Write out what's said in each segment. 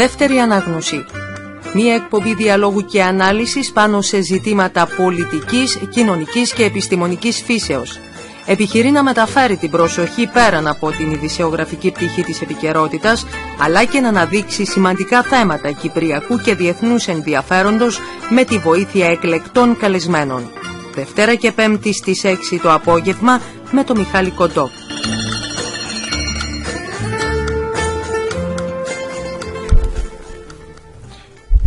Δεύτερη ανάγνωση. Μία εκπομπή διαλόγου και ανάλυσης πάνω σε ζητήματα πολιτικής, κοινωνικής και επιστημονικής φύσεως. Επιχειρεί να μεταφέρει την προσοχή πέραν από την ειδησεογραφική πτυχή της επικαιρότητας, αλλά και να αναδείξει σημαντικά θέματα κυπριακού και διεθνούς ενδιαφέροντος με τη βοήθεια εκλεκτών καλεσμένων. Δευτέρα και Πέμπτη στις 6 το απόγευμα με τον Μιχάλη Κοντό.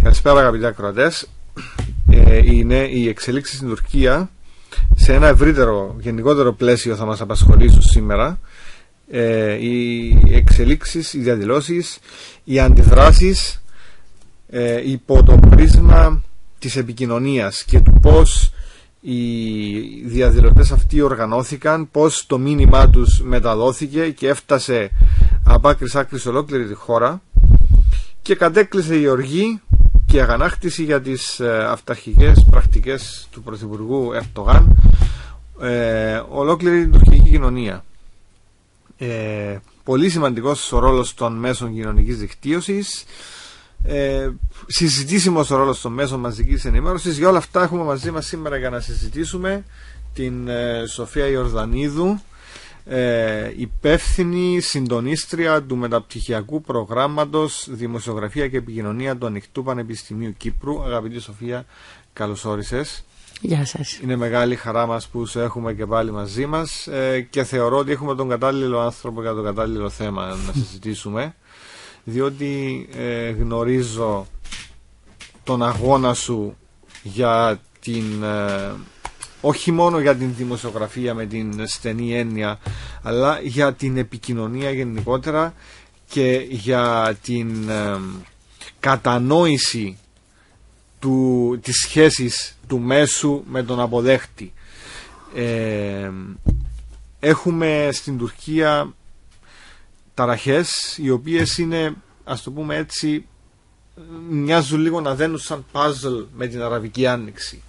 Καλησπέρα αγαπητοί ακροατές. Είναι οι εξελίξεις στην Τουρκία σε ένα ευρύτερο, γενικότερο πλαίσιο θα μας απασχολήσουν σήμερα. Οι εξελίξεις, οι διαδηλώσεις, οι αντιδράσεις υπό το πρίσμα της επικοινωνίας και του πώς οι διαδηλωτές αυτοί οργανώθηκαν, πώς το μήνυμά τους μεταδόθηκε και έφτασε από άκρης άκρης ολόκληρη τη χώρα και κατέκλυσε η οργή και η αγανάκτηση για τις αυταρχικές πρακτικές του Πρωθυπουργού Ερντογάν ολόκληρη την τουρκική κοινωνία. Πολύ σημαντικός ο ρόλος των μέσων κοινωνικής δικτύωσης, συζητήσιμος ο ρόλος των μέσων μαζικής ενημέρωσης. Για όλα αυτά έχουμε μαζί μας σήμερα για να συζητήσουμε την Σοφία Ιορδανίδου, υπεύθυνη συντονίστρια του μεταπτυχιακού προγράμματος Δημοσιογραφία και Επικοινωνία του Ανοιχτού Πανεπιστημίου Κύπρου. Αγαπητή Σοφία, καλώς όρισες. Γεια σας. Είναι μεγάλη χαρά μας που σε έχουμε και πάλι μαζί μας και θεωρώ ότι έχουμε τον κατάλληλο άνθρωπο για το κατάλληλο θέμα να συζητήσουμε, διότι γνωρίζω τον αγώνα σου για την όχι μόνο για την δημοσιογραφία με την στενή έννοια, αλλά για την επικοινωνία γενικότερα και για την κατανόηση της σχέσης του μέσου με τον αποδέχτη. Έχουμε στην Τουρκία ταραχές οι οποίες είναι, ας το πούμε έτσι, μοιάζουν λίγο να δένουν σαν παζλ με την Αραβική Άνοιξη.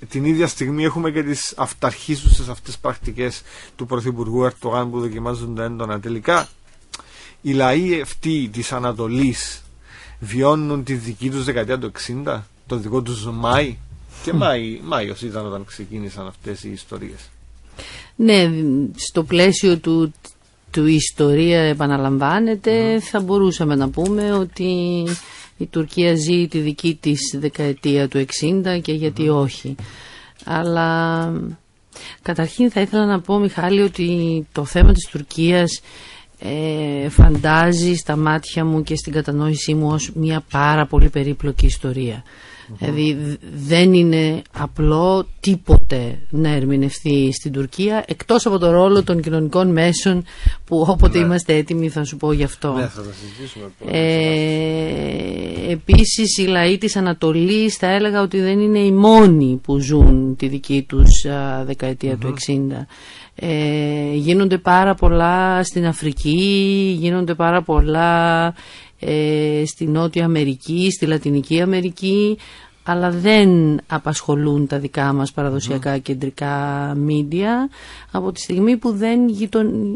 Την ίδια στιγμή έχουμε και τις αυταρχίσουσες αυτές πρακτικές του Πρωθυπουργού Ερντογάν που δοκιμάζονται έντονα. Τελικά οι λαοί αυτοί της Ανατολής βιώνουν τη δική τους δεκαετία του 60, το δικό τους Μάη, και Μάιος ήταν όταν ξεκίνησαν αυτές οι ιστορίες. Ναι, στο πλαίσιο του ιστορία επαναλαμβάνεται, θα μπορούσαμε να πούμε ότι η Τουρκία ζει τη δική της δεκαετία του 60 και γιατί όχι. Αλλά καταρχήν θα ήθελα να πω, Μιχάλη, ότι το θέμα της Τουρκίας φαντάζει στα μάτια μου και στην κατανόησή μου ως μια πάρα πολύ περίπλοκη ιστορία. Δηλαδή δεν είναι απλό τίποτε να ερμηνευτεί στην Τουρκία, εκτός από το ρόλο των κοινωνικών μέσων που όποτε είμαστε έτοιμοι θα σου πω γι' αυτό. Ναι, θα τα συζητήσουμε. Επίσης οι λαοί της Ανατολής θα έλεγα ότι δεν είναι οι μόνοι που ζουν τη δική τους δεκαετία του 60. Γίνονται πάρα πολλά στην Αφρική, γίνονται πάρα πολλά στη Νότια Αμερική, στη Λατινική Αμερική, αλλά δεν απασχολούν τα δικά μας παραδοσιακά κεντρικά μίντια από τη στιγμή που δεν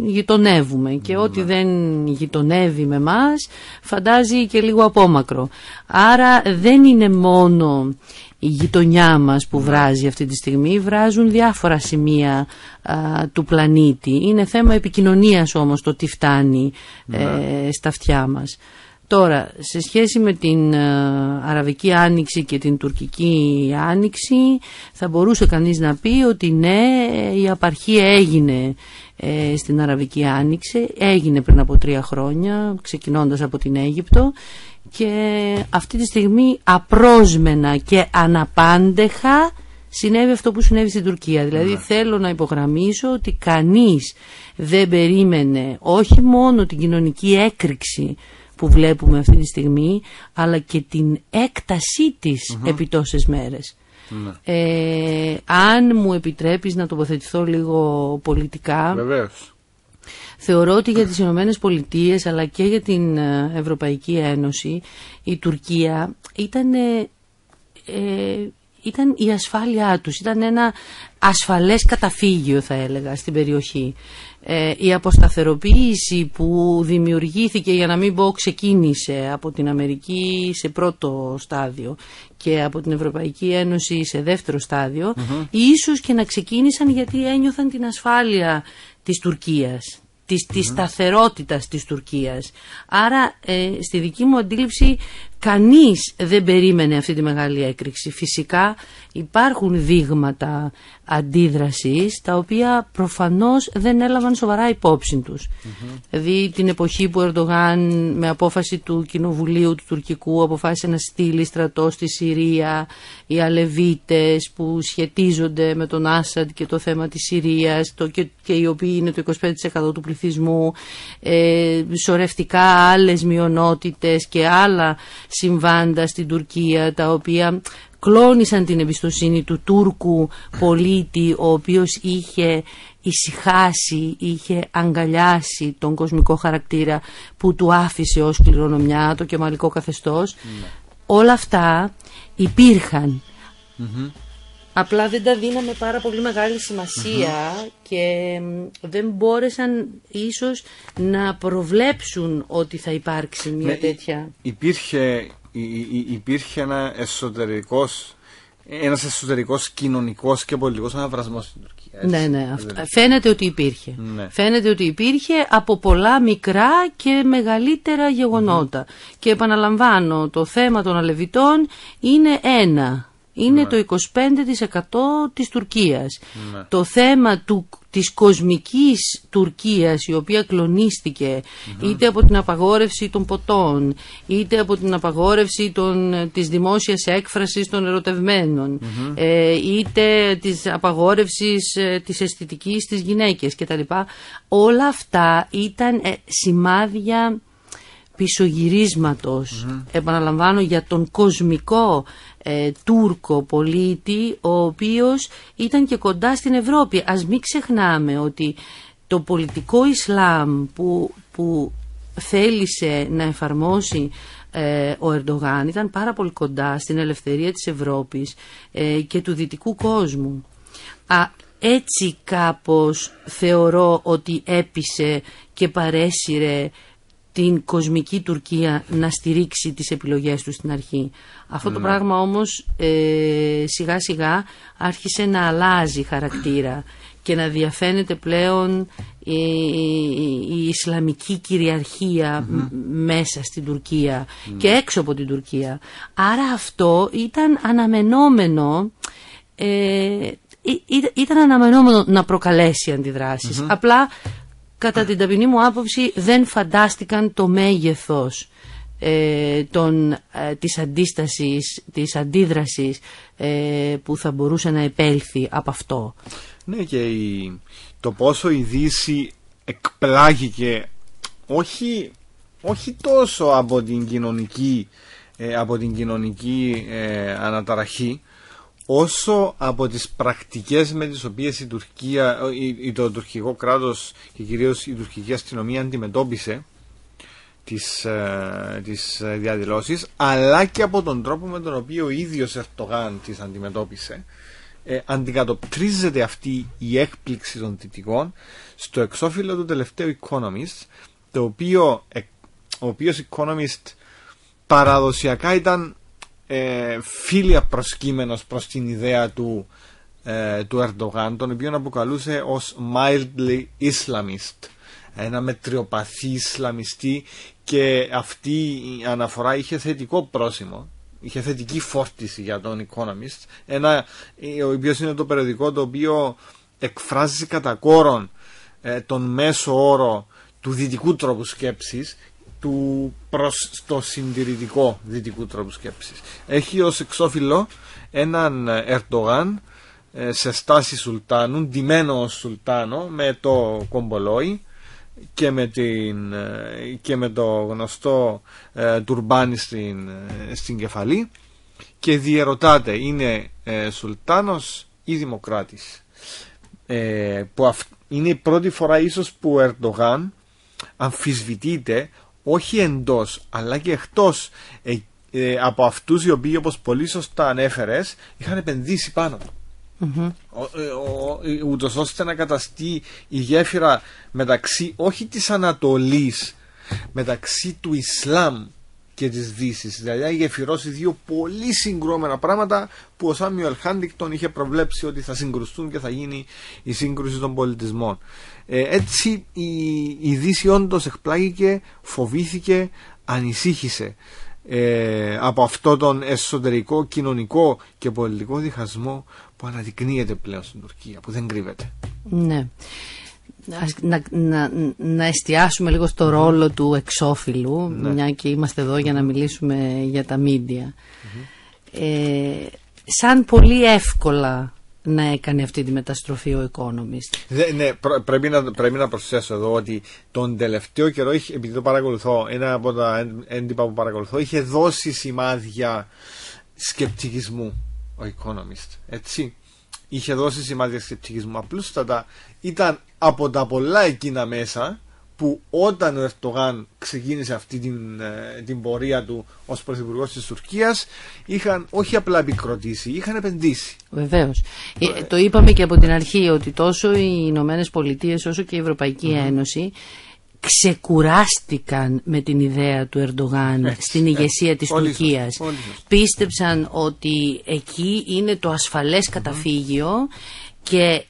γειτονεύουμε και ό,τι δεν γειτονεύει με μας φαντάζει και λίγο απόμακρο. Άρα δεν είναι μόνο η γειτονιά μας που βράζει αυτή τη στιγμή, βράζουν διάφορα σημεία του πλανήτη. Είναι θέμα επικοινωνίας όμως το τι φτάνει στα αυτιά μας. Τώρα, σε σχέση με την Αραβική Άνοιξη και την Τουρκική Άνοιξη, θα μπορούσε κανείς να πει ότι ναι, η απαρχή έγινε στην Αραβική Άνοιξη, έγινε πριν από 3 χρόνια, ξεκινώντας από την Αίγυπτο, και αυτή τη στιγμή απρόσμενα και αναπάντεχα συνέβη αυτό που συνέβη στην Τουρκία. Δηλαδή θέλω να υπογραμμίσω ότι κανείς δεν περίμενε όχι μόνο την κοινωνική έκρηξη που βλέπουμε αυτή τη στιγμή, αλλά και την έκτασή της επί τόσες μέρες. Αν μου επιτρέπεις να τοποθετηθώ λίγο πολιτικά, βεβαίως. Θεωρώ ότι για τις Ηνωμένες Πολιτείες αλλά και για την Ευρωπαϊκή Ένωση η Τουρκία ήταν ήταν η ασφάλειά τους. Ήταν ένα ασφαλές καταφύγιο, θα έλεγα, στην περιοχή. Η αποσταθεροποίηση που δημιουργήθηκε, για να μην πω ξεκίνησε από την Αμερική σε πρώτο στάδιο και από την Ευρωπαϊκή Ένωση σε δεύτερο στάδιο, ίσως και να ξεκίνησαν γιατί ένιωθαν την ασφάλεια της Τουρκίας, της σταθερότητας της Τουρκίας. Άρα στη δική μου αντίληψη κανείς δεν περίμενε αυτή τη μεγάλη έκρηξη. Φυσικά υπάρχουν δείγματα αντίδρασης τα οποία προφανώς δεν έλαβαν σοβαρά υπόψη τους. Δηλαδή την εποχή που ο Ερντογάν με απόφαση του Κοινοβουλίου του τουρκικού αποφάσισε να στείλει στρατό στη Συρία, οι Αλεβίτες που σχετίζονται με τον Άσαντ και το θέμα της Συρίας και οι οποίοι είναι το 25% του πληθυσμού, σωρευτικά άλλες μειονότητες και άλλα συμβάντα στην Τουρκία τα οποία κλώνησαν την εμπιστοσύνη του Τούρκου πολίτη, ο οποίος είχε ησυχάσει, είχε αγκαλιάσει τον κοσμικό χαρακτήρα που του άφησε ως κληρονομιά το κεμαλικό καθεστώς. Όλα αυτά υπήρχαν. Απλά δεν τα δίναμε πάρα πολύ μεγάλη σημασία και δεν μπόρεσαν ίσως να προβλέψουν ότι θα υπάρξει μια τέτοια... Υπήρχε ένας εσωτερικός κοινωνικός και πολιτικός αναβρασμός στην Τουρκία. Ναι, φαίνεται ότι υπήρχε. Φαίνεται ότι υπήρχε από πολλά μικρά και μεγαλύτερα γεγονότα. Και επαναλαμβάνω, το θέμα των Αλεβιτών είναι ένα. Είναι το 25% της Τουρκίας. Το θέμα της κοσμικής Τουρκίας, η οποία κλονίστηκε είτε από την απαγόρευση των ποτών, είτε από την απαγόρευση της δημόσιας έκφρασης των ερωτευμένων, είτε της απαγόρευσης της αισθητικής στις γυναίκες κτλ. Όλα αυτά ήταν σημάδια πισωγυρίσματος, επαναλαμβάνω, για τον κοσμικό Τούρκο πολίτη, ο οποίος ήταν και κοντά στην Ευρώπη. Ας μην ξεχνάμε ότι το πολιτικό Ισλάμ που θέλησε να εφαρμόσει ο Ερντογάν ήταν πάρα πολύ κοντά στην ελευθερία της Ευρώπης και του δυτικού κόσμου. Έτσι κάπως θεωρώ ότι έπεισε και παρέσυρε την κοσμική Τουρκία να στηρίξει τις επιλογές του στην αρχή. Αυτό το πράγμα όμως σιγά σιγά άρχισε να αλλάζει χαρακτήρα και να διαφαίνεται πλέον η Ισλαμική κυριαρχία μέσα στην Τουρκία και έξω από την Τουρκία. Άρα αυτό ήταν αναμενόμενο, ήταν αναμενόμενο να προκαλέσει αντιδράσεις. Απλά κατά την ταπεινή μου άποψη δεν φαντάστηκαν το μέγεθος της αντίστασης, της αντίδρασης που θα μπορούσε να επέλθει από αυτό. Ναι, και το πόσο η Δύση εκπλάγηκε όχι τόσο από την κοινωνική αναταραχή, όσο από τις πρακτικές με τις οποίες η Τουρκία, το τουρκικό κράτος και κυρίως η τουρκική αστυνομία αντιμετώπισε τις διαδηλώσεις, αλλά και από τον τρόπο με τον οποίο ο ίδιος Ερντογάν τις αντιμετώπισε. Αντικατοπτρίζεται αυτή η έκπληξη των δυτικών στο εξώφυλλο του τελευταίου Economist, ο οποίος Economist παραδοσιακά ήταν φίλια προσκύμενος προς την ιδέα του Ερντογάν, τον οποίο αποκαλούσε ως mildly Islamist, ένα μετριοπαθή Ισλαμιστή, και αυτή η αναφορά είχε θετικό πρόσημο, είχε θετική φόρτιση για τον Economist, ο οποίος είναι το περιοδικό το οποίο εκφράζει κατά κόρον τον μέσο όρο του δυτικού τρόπου σκέψης προς το συντηρητικό δυτικού τρόπου σκέψης. Έχει ως εξώφυλλο έναν Ερντογάν σε στάση σουλτάνου, ντυμένο ως σουλτάνο, με το κομπολόι και με το γνωστό τουρμπάνι στην κεφαλή, και διερωτάται είναι σουλτάνος ή δημοκράτης. Είναι η πρώτη φορά ίσως που ο Ερντογάν αμφισβητείται όχι εντός αλλά και εκτός από αυτούς οι οποίοι, όπως πολύ σωστά ανέφερες, είχαν επενδύσει πάνω του. Ούτως ώστε να καταστεί η γέφυρα μεταξύ, όχι της Ανατολής, μεταξύ του Ισλάμ και της Δύσης. Δηλαδή γεφυρώσει δύο πολύ συγκρούμενα πράγματα που ο Σάμιουελ Χάντιγκτον είχε προβλέψει ότι θα συγκρουστούν και θα γίνει η σύγκρουση των πολιτισμών. Έτσι η Δύση όντως εκπλάγηκε, φοβήθηκε, ανησύχησε από αυτό τον εσωτερικό, κοινωνικό και πολιτικό διχασμό που αναδεικνύεται πλέον στην Τουρκία, που δεν κρύβεται. Ναι. Να εστιάσουμε λίγο στο ρόλο του εξώφυλλου, μια και είμαστε εδώ για να μιλήσουμε για τα μίντια. Σαν πολύ εύκολα να έκανε αυτή τη μεταστροφή ο Economist. Ναι, πρέπει να προσθέσω εδώ ότι τον τελευταίο καιρό, επειδή το παρακολουθώ, ένα από τα έντυπα που παρακολουθώ, είχε δώσει σημάδια σκεπτικισμού ο Economist. Έτσι. Είχε δώσει σημάδια σκεπτικισμού. Απλούστατα ήταν από τα πολλά εκείνα μέσα που όταν ο Ερντογάν ξεκίνησε αυτή την πορεία του ως πρωθυπουργός της Τουρκίας, είχαν όχι απλά επικροτήσει, είχαν επενδύσει. Βεβαίως. Το είπαμε και από την αρχή ότι τόσο οι Ηνωμένες Πολιτείες όσο και η Ευρωπαϊκή Ένωση ξεκουράστηκαν με την ιδέα του Ερντογάν στην ηγεσία της Τουρκίας. Πίστεψαν ότι εκεί είναι το ασφαλές καταφύγιο και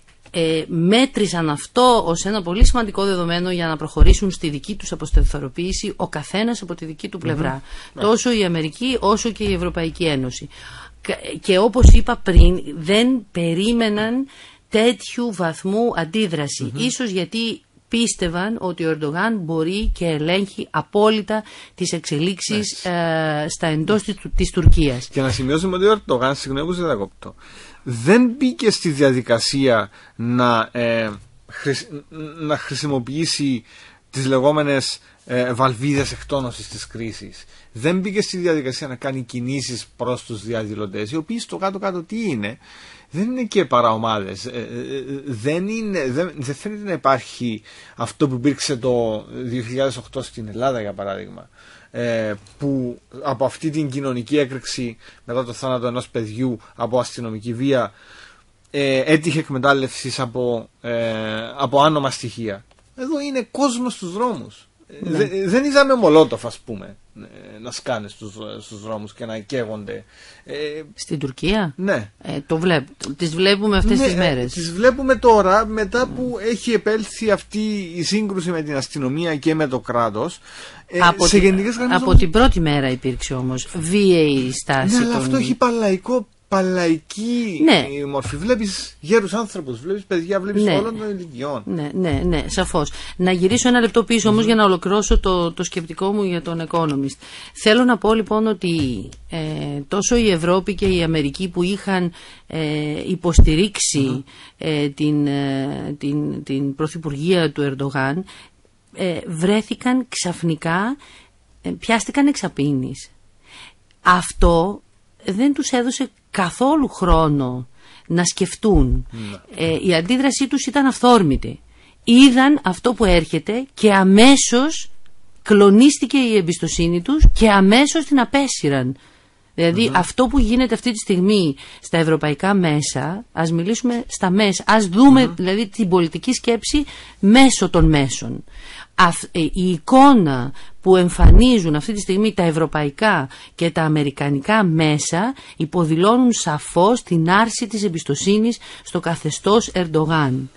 μέτρησαν αυτό ως ένα πολύ σημαντικό δεδομένο για να προχωρήσουν στη δική τους αποσταθεροποίηση, ο καθένας από τη δική του πλευρά. Τόσο η Αμερική όσο και η Ευρωπαϊκή Ένωση. Και όπως είπα πριν, δεν περίμεναν τέτοιου βαθμού αντίδραση. Ίσως γιατί πίστευαν ότι ο Ερντογάν μπορεί και ελέγχει απόλυτα τις εξελίξεις στα εντός της Τουρκίας. Και να σημειώσουμε ότι ο Ερντογάν, συγγνώμη που σε διακόπτω, δεν μπήκε στη διαδικασία να χρησιμοποιήσει τις λεγόμενες βαλβίδες εκτόνωσης της κρίσης. Δεν μπήκε στη διαδικασία να κάνει κινήσεις προς τους διαδηλωτές, οι οποίοι στο κάτω-κάτω τι είναι? Δεν είναι και παραομάδες. Δεν φαίνεται να υπάρχει αυτό που υπήρξε το 2008 στην Ελλάδα, για παράδειγμα, που από αυτή την κοινωνική έκρηξη μετά το θάνατο ενός παιδιού από αστυνομική βία έτυχε εκμετάλλευσης από άνομα στοιχεία. Εδώ είναι κόσμος στους δρόμους. Δεν είδαμε Μολότοφ, ας πούμε, να σκάνε στους δρόμους και να καίγονται. Στην Τουρκία? Ναι. Τις βλέπουμε αυτές τις μέρες. Τις βλέπουμε τώρα, μετά που έχει επέλθει αυτή η σύγκρουση με την αστυνομία και με το κράτος. Από την πρώτη μέρα υπήρξε όμως βίαιη στάση. Ναι, αλλά αυτό έχει παλαϊκή μορφή. Βλέπεις γέρους άνθρωπους, βλέπεις παιδιά, βλέπεις όλων των ηλικιών. Ναι, σαφώς. Να γυρίσω ένα λεπτό πίσω όμως για να ολοκληρώσω το σκεπτικό μου για τον Economist. Θέλω να πω λοιπόν ότι τόσο η Ευρώπη και η Αμερική που είχαν υποστηρίξει την πρωθυπουργία του Ερντογάν βρέθηκαν ξαφνικά, πιάστηκαν εξαπίνης. Αυτό δεν τους έδωσε καθόλου χρόνο να σκεφτούν. Η αντίδρασή τους ήταν αυθόρμητη. Είδαν αυτό που έρχεται και αμέσως κλονίστηκε η εμπιστοσύνη τους και αμέσως την απέσυραν. Δηλαδή αυτό που γίνεται αυτή τη στιγμή στα ευρωπαϊκά μέσα, ας μιλήσουμε στα μέσα, ας δούμε δηλαδή την πολιτική σκέψη μέσω των μέσων. Η εικόνα που εμφανίζουν αυτή τη στιγμή τα ευρωπαϊκά και τα αμερικανικά μέσα υποδηλώνουν σαφώς την άρση της εμπιστοσύνης στο καθεστώς Ερντογάν.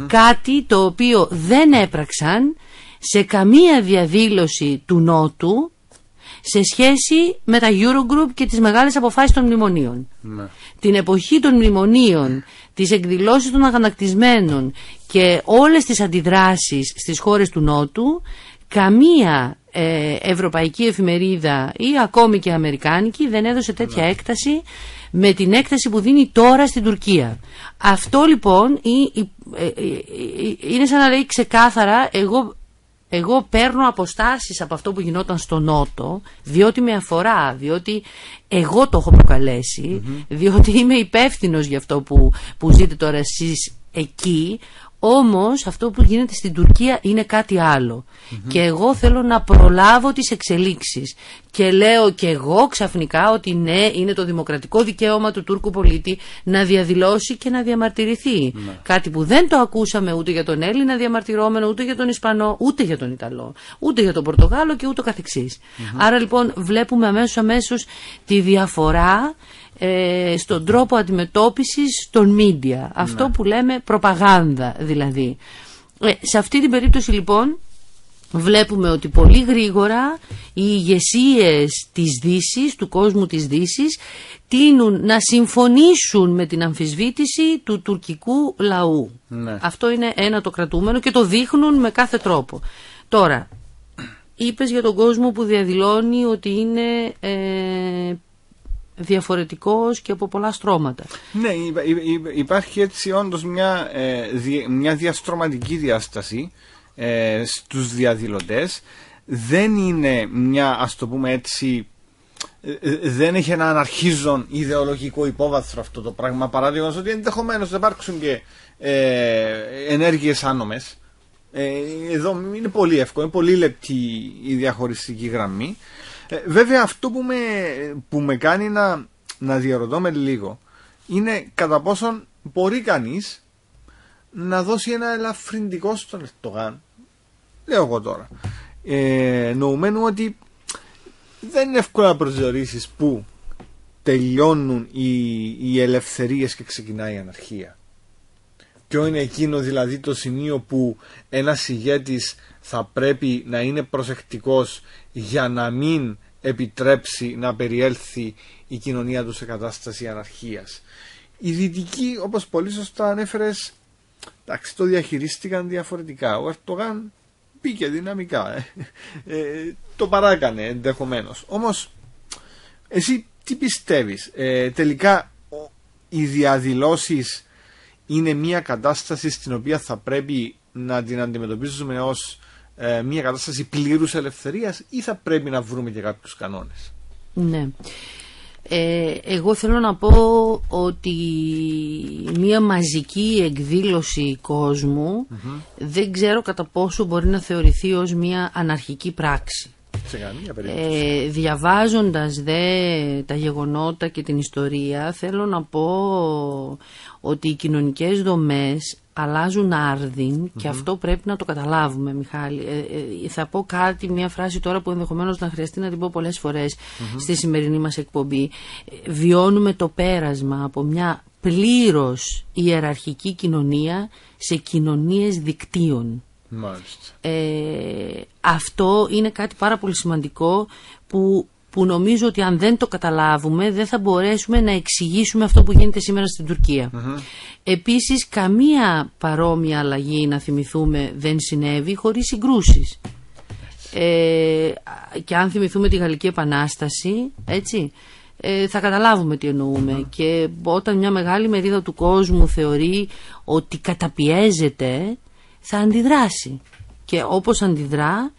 Κάτι το οποίο δεν έπραξαν σε καμία διαδήλωση του Νότου σε σχέση με τα Eurogroup και τις μεγάλες αποφάσεις των μνημονίων. Την εποχή των μνημονίων, τις εκδηλώσεις των αγανακτισμένων και όλες τις αντιδράσεις στις χώρες του Νότου, καμία ευρωπαϊκή εφημερίδα ή ακόμη και αμερικάνικη δεν έδωσε τέτοια έκταση με την έκταση που δίνει τώρα στην Τουρκία. Αυτό λοιπόν είναι σαν να λέει ξεκάθαρα, εγώ παίρνω αποστάσεις από αυτό που γινόταν στο Νότο, διότι με αφορά, διότι εγώ το έχω προκαλέσει, διότι είμαι υπεύθυνος για αυτό που ζείτε τώρα εσείς εκεί. Όμως αυτό που γίνεται στην Τουρκία είναι κάτι άλλο. Και εγώ θέλω να προλάβω τις εξελίξεις. Και λέω και εγώ ξαφνικά ότι ναι, είναι το δημοκρατικό δικαίωμα του Τούρκου πολίτη να διαδηλώσει και να διαμαρτυρηθεί. Κάτι που δεν το ακούσαμε ούτε για τον Έλληνα διαμαρτυρόμενο, ούτε για τον Ισπανό, ούτε για τον Ιταλό, ούτε για τον Πορτογάλο και ούτω καθεξής. Άρα λοιπόν βλέπουμε αμέσως τη διαφορά στον τρόπο αντιμετώπισης των μίντια. Αυτό που λέμε προπαγάνδα δηλαδή. Σε αυτή την περίπτωση λοιπόν βλέπουμε ότι πολύ γρήγορα οι ηγεσίες της Δύσης, του κόσμου της Δύσης, τείνουν να συμφωνήσουν με την αμφισβήτηση του τουρκικού λαού. Αυτό είναι ένα το κρατούμενο και το δείχνουν με κάθε τρόπο. Τώρα, είπες για τον κόσμο που διαδηλώνει ότι είναι διαφορετικός και από πολλά στρώματα. Ναι, υπάρχει έτσι όντως μια διαστρωματική διάσταση στους διαδηλωτές. Δεν είναι μια, ας το πούμε έτσι, δεν έχει ένα αναρχίζον ιδεολογικό υπόβαθρο αυτό το πράγμα, παρά το γεγονός ότι ενδεχομένως θα υπάρξουν και ενέργειες άνομες. Εδώ είναι πολύ εύκολο, είναι πολύ λεπτή η διαχωριστική γραμμή. Βέβαια αυτό που με κάνει να διαρωτώ με λίγο είναι κατά πόσον μπορεί κανείς να δώσει ένα ελαφρυντικό στον Ερντογάν, λέω εγώ τώρα, νοουμένου ότι δεν είναι εύκολο να προσδιορίσεις που τελειώνουν οι ελευθερίες και ξεκινάει η αναρχία. Ποιο είναι εκείνο δηλαδή το σημείο που ένας ηγέτης θα πρέπει να είναι προσεκτικός για να μην επιτρέψει να περιέλθει η κοινωνία του σε κατάσταση αναρχίας. Οι δυτικοί, όπως πολύ σωστά ανέφερες, εντάξει, το διαχειρίστηκαν διαφορετικά. Ο Ερντογάν μπήκε δυναμικά, το παράκανε ενδεχομένως. Όμως εσύ τι πιστεύεις, τελικά οι διαδηλώσεις είναι μια κατάσταση στην οποία θα πρέπει να την αντιμετωπίζουμε ως μια κατάσταση πλήρους ελευθερίας ή θα πρέπει να βρούμε και κάποιους κανόνες? Ναι. Εγώ θέλω να πω ότι μια μαζική εκδήλωση κόσμου δεν ξέρω κατά πόσο μπορεί να θεωρηθεί ως μια αναρχική πράξη. Σε καμία περίπτωση. Διαβάζοντας τα γεγονότα και την ιστορία, θέλω να πω ότι οι κοινωνικές δομές αλλάζουν άρδιν και αυτό πρέπει να το καταλάβουμε, Μιχάλη. Θα πω μια φράση τώρα που ενδεχομένως να χρειαστεί να την πω πολλές φορές στη σημερινή μας εκπομπή. Βιώνουμε το πέρασμα από μια πλήρως ιεραρχική κοινωνία σε κοινωνίες δικτύων. Αυτό είναι κάτι πάρα πολύ σημαντικό που νομίζω ότι αν δεν το καταλάβουμε δεν θα μπορέσουμε να εξηγήσουμε αυτό που γίνεται σήμερα στην Τουρκία. Επίσης καμία παρόμοια αλλαγή, να θυμηθούμε, δεν συνέβη χωρίς συγκρούσεις. Και αν θυμηθούμε τη Γαλλική Επανάσταση, έτσι, θα καταλάβουμε τι εννοούμε. Και όταν μια μεγάλη μερίδα του κόσμου θεωρεί ότι καταπιέζεται, θα αντιδράσει. Και όπως αντιδρά,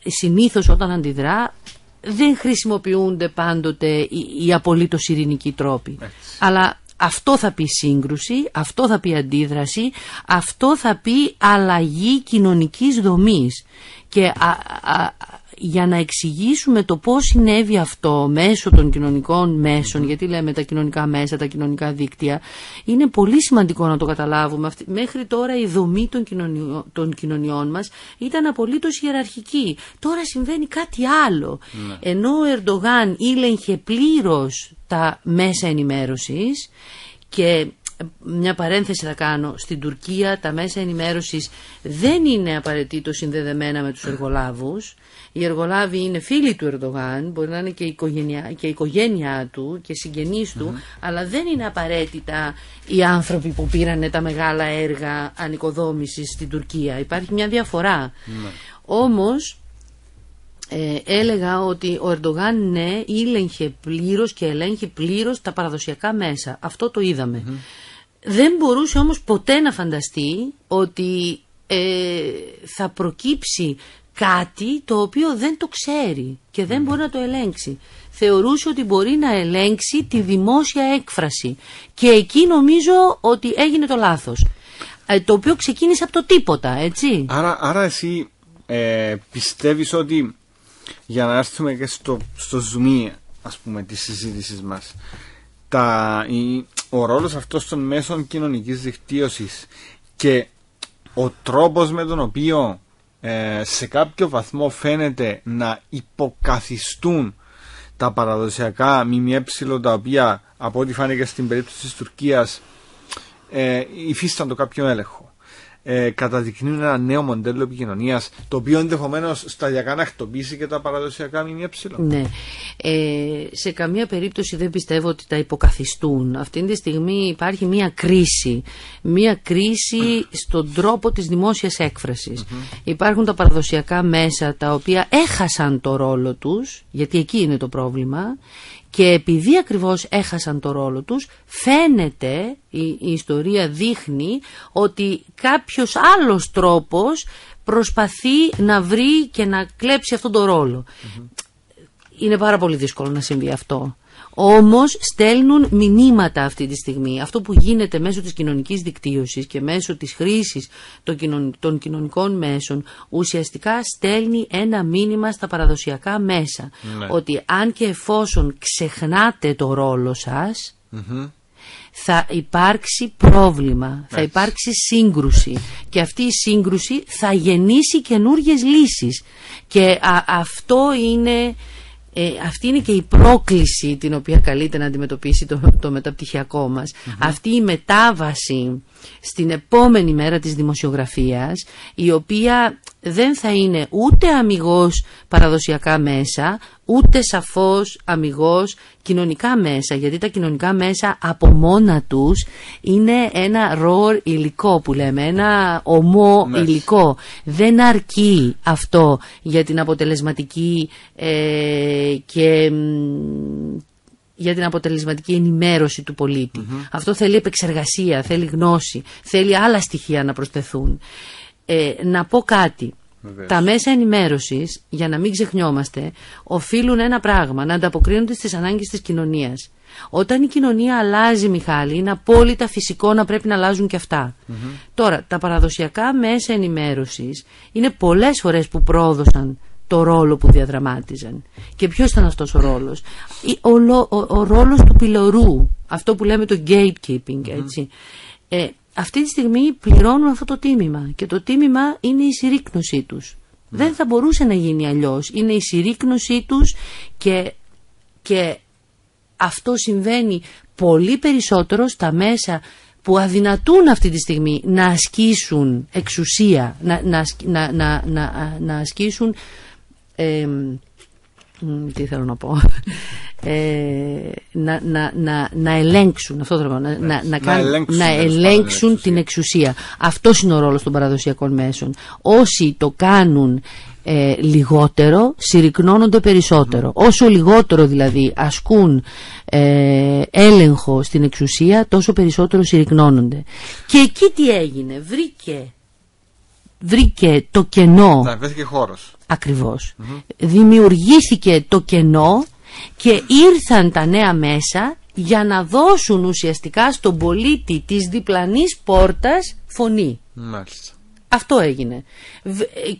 συνήθως όταν αντιδρά, δεν χρησιμοποιούνται πάντοτε οι απολύτως ειρηνικοί τρόποι. Αλλά αυτό θα πει σύγκρουση, αυτό θα πει αντίδραση, αυτό θα πει αλλαγή κοινωνικής δομής. Και για να εξηγήσουμε το πώς συνέβη αυτό μέσω των κοινωνικών μέσων, γιατί λέμε τα κοινωνικά μέσα, τα κοινωνικά δίκτυα, είναι πολύ σημαντικό να το καταλάβουμε. Μέχρι τώρα η δομή των κοινωνιών μας ήταν απολύτως ιεραρχική. Τώρα συμβαίνει κάτι άλλο. Ενώ ο Ερντογάν ήλεγχε πλήρως τα μέσα ενημέρωσης, και μια παρένθεση θα κάνω, στην Τουρκία τα μέσα ενημέρωσης δεν είναι απαραίτητο συνδεδεμένα με τους εργολάβους. Οι εργολάβοι είναι φίλοι του Ερντογάν, μπορεί να είναι και η οικογένειά του και συγγενείς του, αλλά δεν είναι απαραίτητα οι άνθρωποι που πήρανε τα μεγάλα έργα ανοικοδόμησης στην Τουρκία. Υπάρχει μια διαφορά. Όμως έλεγα ότι ο Ερντογάν ήλεγχε πλήρως και ελέγχει πλήρως τα παραδοσιακά μέσα. Αυτό το είδαμε. Δεν μπορούσε όμως ποτέ να φανταστεί ότι θα προκύψει κάτι το οποίο δεν το ξέρει και δεν μπορεί να το ελέγξει. Θεωρούσε ότι μπορεί να ελέγξει τη δημόσια έκφραση και εκεί νομίζω ότι έγινε το λάθος. το οποίο ξεκίνησε από το τίποτα, έτσι. Άρα εσύ πιστεύεις ότι, για να έρθουμε και στο ζουμί, ας πούμε, της συζήτησης μας, ο ρόλος αυτός των μέσων κοινωνικής δικτύωσης και ο τρόπος με τον οποίο σε κάποιο βαθμό φαίνεται να υποκαθιστούν τα παραδοσιακά ΜΜΕ, τα οποία από ό,τι φάνηκε στην περίπτωση της Τουρκίας υφίστανται κάποιο έλεγχο, καταδεικνύουν ένα νέο μοντέλο επικοινωνίας, το οποίο ενδεχομένως σταδιακά να εκτοπίσει και τα παραδοσιακά ΜΜΕ. Ναι. Σε καμία περίπτωση δεν πιστεύω ότι τα υποκαθιστούν. Αυτή τη στιγμή υπάρχει μία κρίση στον τρόπο της δημόσιας έκφρασης. Υπάρχουν τα παραδοσιακά μέσα, τα οποία έχασαν το ρόλο τους, γιατί εκεί είναι το πρόβλημα. Και επειδή ακριβώς έχασαν το ρόλο τους, φαίνεται, η ιστορία δείχνει, ότι κάποιος άλλος τρόπος προσπαθεί να βρει και να κλέψει αυτόν τον ρόλο. Είναι πάρα πολύ δύσκολο να συμβεί αυτό. Όμως στέλνουν μηνύματα αυτή τη στιγμή. Αυτό που γίνεται μέσω της κοινωνικής δικτύωσης και μέσω της χρήσης των κοινωνικών μέσων, ουσιαστικά στέλνει ένα μήνυμα στα παραδοσιακά μέσα. Ναι. Ότι αν και εφόσον ξεχνάτε το ρόλο σας, θα υπάρξει πρόβλημα, θα υπάρξει σύγκρουση, και αυτή η σύγκρουση θα γεννήσει καινούργιες λύσεις. Και αυτή είναι και η πρόκληση την οποία καλείται να αντιμετωπίσει το μεταπτυχιακό μας. Αυτή η μετάβαση στην επόμενη μέρα της δημοσιογραφίας, η οποία δεν θα είναι ούτε αμιγώς παραδοσιακά μέσα, ούτε σαφώς αμιγώς κοινωνικά μέσα, γιατί τα κοινωνικά μέσα από μόνα τους είναι ένα raw υλικό που λέμε, ένα ομό υλικό. Δεν αρκεί αυτό για την αποτελεσματική για την αποτελεσματική ενημέρωση του πολίτη. Αυτό θέλει επεξεργασία, θέλει γνώση, θέλει άλλα στοιχεία να προσθεθούν. Να πω κάτι. Τα μέσα ενημέρωσης, για να μην ξεχνιόμαστε, οφείλουν ένα πράγμα: να ανταποκρίνονται στις ανάγκες της κοινωνίας. Όταν η κοινωνία αλλάζει, Μιχάλη, είναι απόλυτα φυσικό να πρέπει να αλλάζουν και αυτά. Τώρα, τα παραδοσιακά μέσα ενημέρωσης είναι πολλές φορές που πρόδωσαν το ρόλο που διαδραμάτιζαν. Και ποιος ήταν αυτός ο ρόλος? Ο ρόλος του πυλωρού, αυτό που λέμε το gatekeeping, έτσι. Αυτή τη στιγμή πληρώνουν αυτό το τίμημα, και το τίμημα είναι η συρρίκνωσή τους. Δεν θα μπορούσε να γίνει αλλιώς. Είναι η συρρίκνωσή τους, και αυτό συμβαίνει πολύ περισσότερο στα μέσα που αδυνατούν αυτή τη στιγμή να ασκήσουν εξουσία, να ασκήσουν τι θέλω να πω, να ελέγξουν, αυτό θέλω να ελέγξουν την εξουσία. Αυτός είναι ο ρόλος των παραδοσιακών μέσων. Όσοι το κάνουν λιγότερο, συρρικνώνονται περισσότερο. Όσο λιγότερο δηλαδή ασκούν έλεγχο στην εξουσία, τόσο περισσότερο συρρικνώνονται. Και εκεί τι έγινε? Βρήκε το κενό. Βρήκε χώρος. Ακριβώς. Δημιουργήθηκε το κενό και ήρθαν τα νέα μέσα για να δώσουν ουσιαστικά στον πολίτη της διπλανής πόρτας φωνή. Μάλιστα. Αυτό έγινε.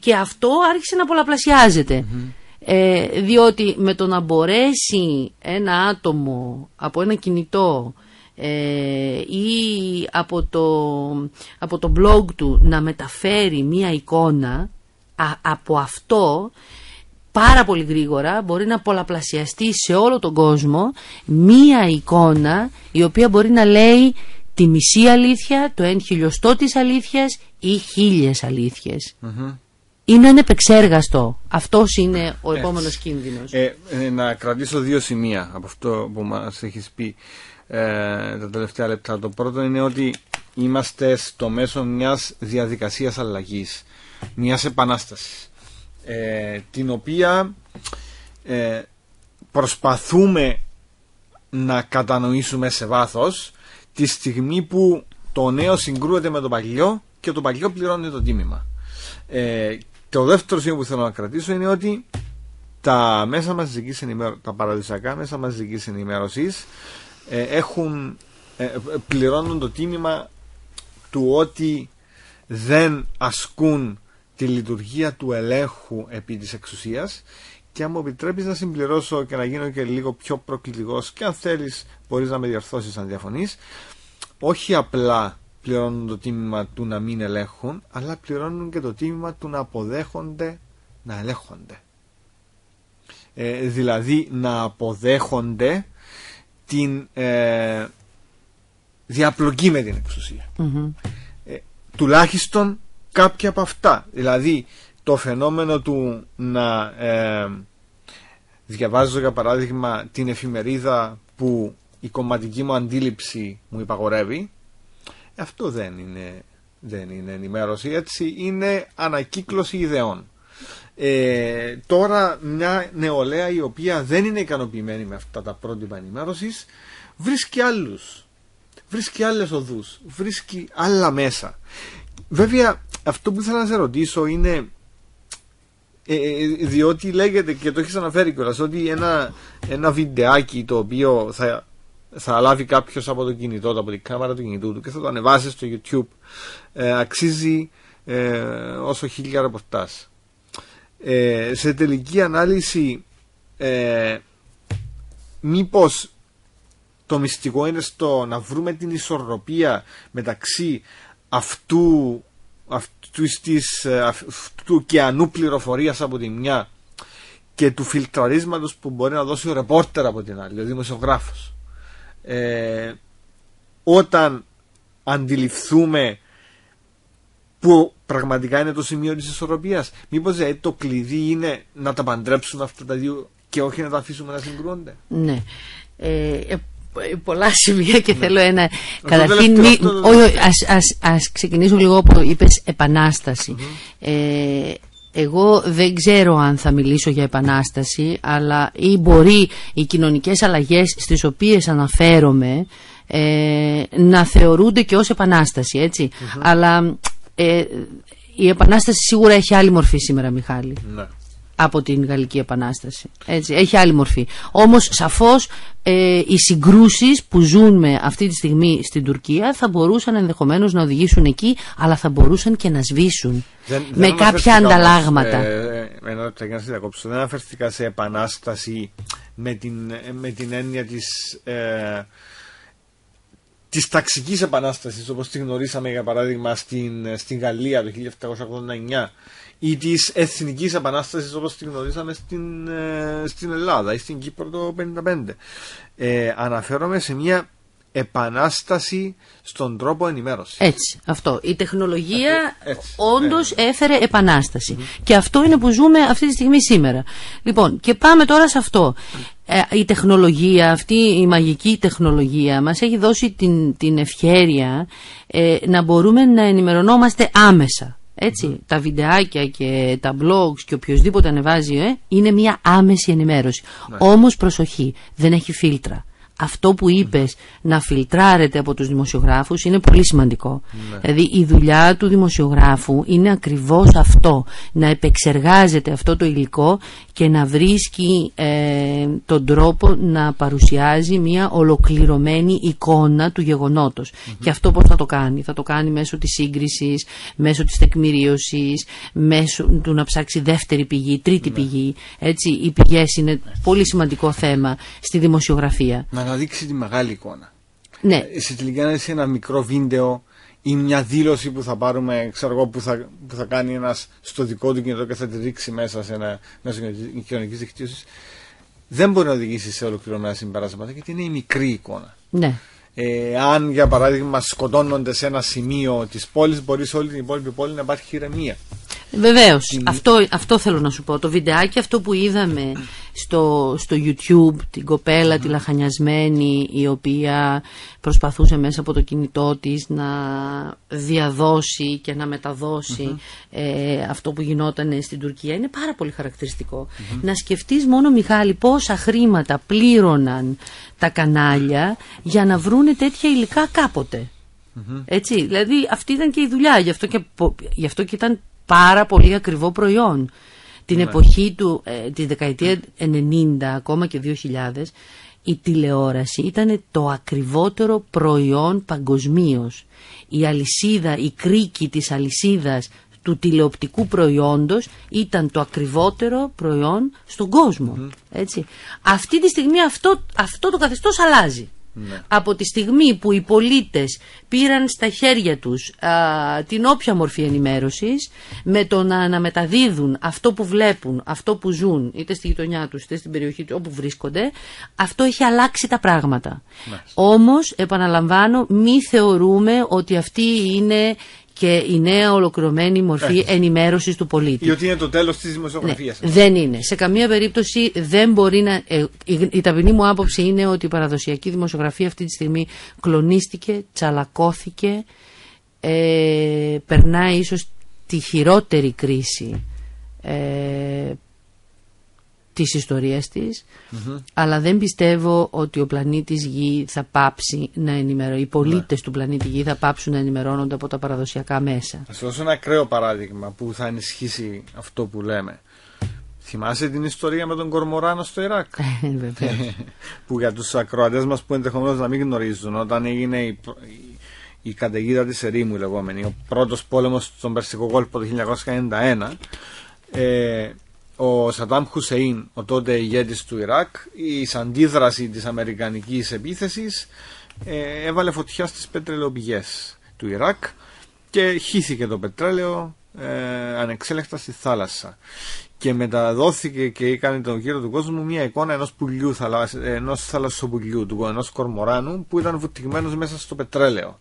Και αυτό άρχισε να πολλαπλασιάζεται. Διότι με το να μπορέσει ένα άτομο από ένα κινητό ή από το blog του να μεταφέρει μία εικόνα, από αυτό πάρα πολύ γρήγορα μπορεί να πολλαπλασιαστεί σε όλο τον κόσμο μία εικόνα η οποία μπορεί να λέει τη μισή αλήθεια, το 1/1000 της αλήθειας ή 1000 αλήθειες. Είναι ανεπεξέργαστο. Αυτός είναι ο επόμενος κίνδυνος. Να κρατήσω 2 σημεία από αυτό που μας έχεις πει τα τελευταία λεπτά. Το πρώτο είναι ότι είμαστε στο μέσο μιας διαδικασίας αλλαγής, μιας επανάστασης, την οποία προσπαθούμε να κατανοήσουμε σε βάθος τη στιγμή που το νέο συγκρούεται με το παλιό και το παλιό πληρώνει το τίμημα. Το δεύτερο σημείο που θέλω να κρατήσω είναι ότι τα μέσα μαζικής ενημέρωσης, τα παραδοσιακά μέσα μαζικής ενημέρωσης πληρώνουν το τίμημα του ότι δεν ασκούν τη λειτουργία του ελέγχου επί της εξουσίας. Και αν μου επιτρέπεις να συμπληρώσω και να γίνω και λίγο πιο προκλητικός, και αν θέλεις μπορείς να με διορθώσεις αν διαφωνείς, όχι απλά πληρώνουν το τίμημα του να μην ελέγχουν, αλλά πληρώνουν και το τίμημα του να αποδέχονται να ελέγχονται. Δηλαδή να αποδέχονται την διαπλοκή με την εξουσία. Τουλάχιστον κάποια από αυτά. Δηλαδή το φαινόμενο του να διαβάζω για παράδειγμα την εφημερίδα που η κομματική μου αντίληψη μου υπαγορεύει, αυτό δεν είναι ενημέρωση, έτσι είναι ανακύκλωση ιδεών. Τώρα μια νεολαία η οποία δεν είναι ικανοποιημένη με αυτά τα πρότυπα ενημέρωσης βρίσκει άλλες οδούς, βρίσκει άλλα μέσα. Βέβαια αυτό που ήθελα να σε ρωτήσω είναι, διότι λέγεται και το έχεις αναφέρει κιόλας, ότι ένα βιντεάκι το οποίο θα λάβει κάποιος από το κινητό του, από την κάμερα του κινητού του και θα το ανεβάσει στο YouTube, αξίζει όσο 1000 ρεπορτάζ. Σε τελική ανάλυση μήπως το μυστικό είναι στο να βρούμε την ισορροπία μεταξύ αυτού του ωκεανού πληροφορίας από τη μια και του φιλτραρίσματος που μπορεί να δώσει ο ρεπόρτερ από την άλλη, ο δημοσιογράφος. Όταν αντιληφθούμε που πραγματικά είναι το σημείο της ισορροπίας, μήπως το κλειδί είναι να τα παντρέψουμε αυτά τα δύο και όχι να τα αφήσουμε να συγκρούονται? Ναι. Πολλά σημεία και θέλω ένα. Καταρχήν, ας ξεκινήσω λίγο από είπες επανάσταση. Εγώ δεν ξέρω αν θα μιλήσω για επανάσταση, αλλά ή μπορεί οι κοινωνικές αλλαγές στις οποίες αναφέρομαι να θεωρούνται και ως επανάσταση, έτσι. Αλλά η επανάσταση σίγουρα έχει άλλη μορφή σήμερα, Μιχάλη. Ναι. Από την Γαλλική Επανάσταση. Έτσι, έχει άλλη μορφή. Όμως σαφώς οι συγκρούσεις που ζούμε αυτή τη στιγμή στην Τουρκία θα μπορούσαν ενδεχομένως να οδηγήσουν εκεί, αλλά θα μπορούσαν και να σβήσουν με κάποια ανταλλάγματα. Δεν αναφερθήκα σε επανάσταση με την έννοια της ταξικής επανάστασης όπως τη γνωρίσαμε για παράδειγμα στην Γαλλία το 1789, ή της εθνικής επανάστασης όπως τη γνωρίσαμε στην Ελλάδα ή στην Κύπρο το 1955. Αναφέρομαι σε μια επανάσταση στον τρόπο ενημέρωσης. Έτσι, αυτό. Η τεχνολογία όντως έφερε επανάσταση. Και αυτό είναι που ζούμε αυτή τη στιγμή σήμερα. Λοιπόν, και πάμε τώρα σε αυτό. Η τεχνολογία, αυτή η μαγική τεχνολογία μας έχει δώσει την ευχέρεια να μπορούμε να ενημερωνόμαστε άμεσα. Έτσι, τα βιντεάκια και τα blogs και οποιοδήποτε ανεβάζει είναι μια άμεση ενημέρωση. Όμως προσοχή, δεν έχει φίλτρα. Αυτό που είπες να φιλτράρεται από τους δημοσιογράφους είναι πολύ σημαντικό. Δηλαδή η δουλειά του δημοσιογράφου είναι ακριβώς αυτό, να επεξεργάζεται αυτό το υλικό και να βρίσκει τον τρόπο να παρουσιάζει μια ολοκληρωμένη εικόνα του γεγονότος. Και αυτό πώς θα το κάνει? Θα το κάνει μέσω της σύγκρισης, μέσω της τεκμηρίωσης, μέσω του να ψάξει δεύτερη πηγή, τρίτη πηγή. Έτσι, οι πηγές είναι πολύ σημαντικό θέμα στη δημοσιογραφία. Να δείξει τη μεγάλη εικόνα. Ναι. Σε τελική ανάλυση ένα μικρό βίντεο ή μια δήλωση που θα πάρουμε, ξέρω εγώ, που θα κάνει ένας στο δικό του κινητό και θα τη ρίξει μέσα σε ένα μέσο κοινωνικής δικτύωσης, δεν μπορεί να οδηγήσει σε ολοκληρωμένα συμπεράσματα γιατί είναι η μικρή εικόνα. Ναι. Αν για παράδειγμα σκοτώνονται σε ένα σημείο της πόλης, μπορεί σε όλη την υπόλοιπη πόλη να υπάρχει ηρεμία. Βεβαίως, αυτό θέλω να σου πω. Το βιντεάκι αυτό που είδαμε στο YouTube, την κοπέλα τη λαχανιασμένη, η οποία προσπαθούσε μέσα από το κινητό της να διαδώσει και να μεταδώσει αυτό που γινόταν στην Τουρκία, είναι πάρα πολύ χαρακτηριστικό. Να σκεφτείς μόνο, Μιχάλη, πόσα χρήματα πλήρωναν τα κανάλια για να βρούνε τέτοια υλικά κάποτε. Έτσι, δηλαδή αυτή ήταν και η δουλειά, γι' αυτό και ήταν πάρα πολύ ακριβό προϊόν. Την εποχή τη δεκαετία 90, ακόμα και 2000, η τηλεόραση ήταν το ακριβότερο προϊόν παγκοσμίως. Η αλυσίδα, η κρίκη της αλυσίδας του τηλεοπτικού προϊόντος ήταν το ακριβότερο προϊόν στον κόσμο. Έτσι. Αυτή τη στιγμή αυτό το καθεστώς αλλάζει. Ναι. Από τη στιγμή που οι πολίτες πήραν στα χέρια τους την όποια μορφή ενημέρωσης, με το να αναμεταδίδουν αυτό που βλέπουν, αυτό που ζουν, είτε στη γειτονιά τους είτε στην περιοχή τους, όπου βρίσκονται, αυτό έχει αλλάξει τα πράγματα. Ναι. Όμως, επαναλαμβάνω, μη θεωρούμε ότι αυτή είναι και η νέα ολοκληρωμένη μορφή ενημέρωσης του πολίτη. Ή ότι είναι το τέλος της δημοσιογραφίας. Ναι, δεν είναι. Σε καμία περίπτωση δεν μπορεί να... η ταπεινή μου άποψη είναι ότι η παραδοσιακή δημοσιογραφία αυτή τη στιγμή κλονίστηκε, τσαλακώθηκε, περνάει ίσως τη χειρότερη κρίση της ιστορίας της, αλλά δεν πιστεύω ότι ο πλανήτης Γη θα πάψει να ενημερώνει. Οι πολίτες του πλανήτη Γη θα πάψουν να ενημερώνονται από τα παραδοσιακά μέσα. Θα σου δώσω ένα ακραίο παράδειγμα που θα ενισχύσει αυτό που λέμε. Θυμάσαι την ιστορία με τον Κορμοράνο στο Ιράκ? Που για τους ακροατές μας που ενδεχομένως να μην γνωρίζουν, όταν έγινε η καταιγίδα της ερήμου, η λεγόμενη, ο πρώτος πόλεμος στον Περσικό κόλπο το 1991, ο Σαντάμ Χουσέιν, ο τότε ηγέτης του Ιράκ, η αντίδραση της αμερικανικής επίθεσης έβαλε φωτιά στις πετρελαιοπηγές του Ιράκ και χύθηκε το πετρέλαιο ανεξέλεκτα στη θάλασσα. Και μεταδόθηκε και έκανε τον γύρο του κόσμου μια εικόνα ενός θαλασσοπουλιού, ενός κορμοράνου που ήταν βουτυγμένος μέσα στο πετρέλαιο.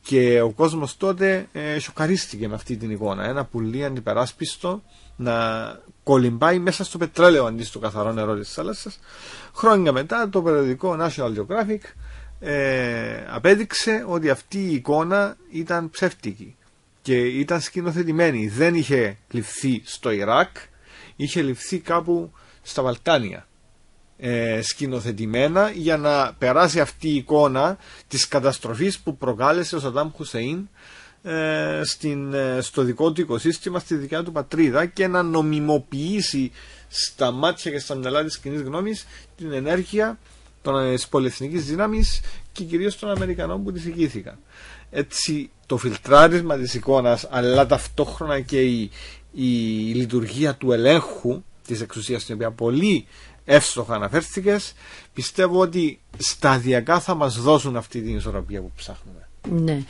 Και ο κόσμος τότε σοκαρίστηκε με αυτή την εικόνα. Ένα πουλί αντιπεράσπιστο να κολυμπάει μέσα στο πετρέλαιο αντί στο καθαρό νερό της θάλασσας. Χρόνια μετά το περιοδικό National Geographic απέδειξε ότι αυτή η εικόνα ήταν ψεύτικη και ήταν σκηνοθετημένη. Δεν είχε ληφθεί στο Ιράκ, είχε ληφθεί κάπου στα Βαλκάνια. Σκηνοθετημένα για να περάσει αυτή η εικόνα της καταστροφής που προκάλεσε ο Σαντάμ Χουσέιν στο δικό του οικοσύστημα, στη δικιά του πατρίδα, και να νομιμοποιήσει στα μάτια και στα μυαλά της κοινής γνώμης την ενέργεια της πολυεθνικής δύναμης και κυρίως των Αμερικανών που τις ηγήθηκαν. Έτσι το φιλτράρισμα της εικόνας, αλλά ταυτόχρονα και η λειτουργία του ελέγχου της εξουσίας, στην οποία πολύ εύστοχα αναφέρθηκες, πιστεύω ότι σταδιακά θα μας δώσουν αυτή την ισορροπία που ψάχνουμε. Ναι.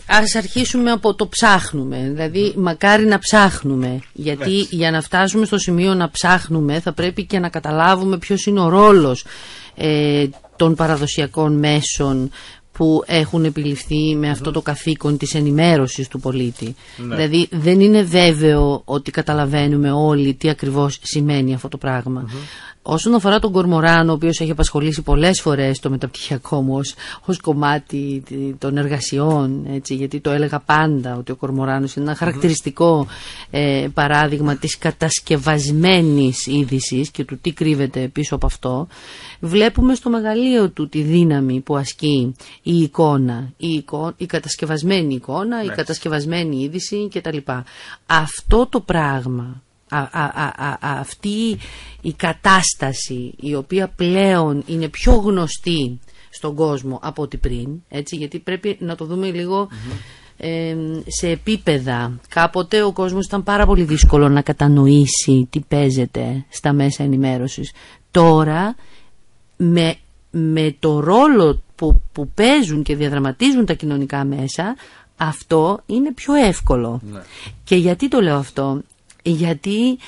Ας αρχίσουμε από το ψάχνουμε. Δηλαδή μακάρι να ψάχνουμε, γιατί για να φτάσουμε στο σημείο να ψάχνουμε θα πρέπει και να καταλάβουμε ποιος είναι ο ρόλος των παραδοσιακών μέσων που έχουν επιληφθεί με αυτό το καθήκον της ενημέρωσης του πολίτη. Δηλαδή δεν είναι βέβαιο ότι καταλαβαίνουμε όλοι τι ακριβώς σημαίνει αυτό το πράγμα. Όσον αφορά τον Κορμοράνο, ο οποίος έχει απασχολήσει πολλές φορές το μεταπτυχιακό μου ως κομμάτι των εργασιών, έτσι, γιατί το έλεγα πάντα ότι ο Κορμοράνος είναι ένα χαρακτηριστικό παράδειγμα της κατασκευασμένης είδησης και του τι κρύβεται πίσω από αυτό, βλέπουμε στο μεγαλείο του τη δύναμη που ασκεί η εικόνα, η κατασκευασμένη εικόνα, η κατασκευασμένη είδηση κτλ. Αυτό το πράγμα, αυτή η κατάσταση, η οποία πλέον είναι πιο γνωστή στον κόσμο από ό,τι πριν, έτσι, γιατί πρέπει να το δούμε λίγο σε επίπεδα. Κάποτε ο κόσμος ήταν πάρα πολύ δύσκολο να κατανοήσει τι παίζεται στα μέσα ενημέρωσης. Τώρα με το ρόλο που παίζουν και διαδραματίζουν τα κοινωνικά μέσα, αυτό είναι πιο εύκολο. Και γιατί το λέω αυτό? Γιατί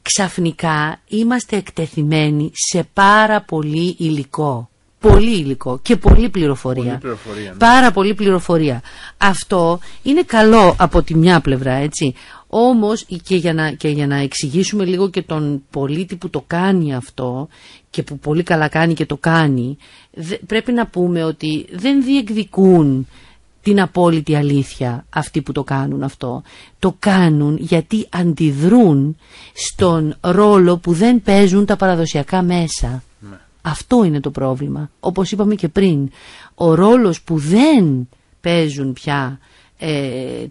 ξαφνικά είμαστε εκτεθειμένοι σε πάρα πολύ υλικό. Πολύ υλικό και πολλή πληροφορία. Πάρα πολύ πληροφορία. Αυτό είναι καλό από τη μια πλευρά, έτσι. Όμως και για να εξηγήσουμε λίγο και τον πολίτη που το κάνει αυτό και που πολύ καλά κάνει και το κάνει, πρέπει να πούμε ότι δεν διεκδικούν την απόλυτη αλήθεια αυτοί που το κάνουν αυτό. Το κάνουν γιατί αντιδρούν στον ρόλο που δεν παίζουν τα παραδοσιακά μέσα. Αυτό είναι το πρόβλημα. Όπως είπαμε και πριν, ο ρόλος που δεν παίζουν πια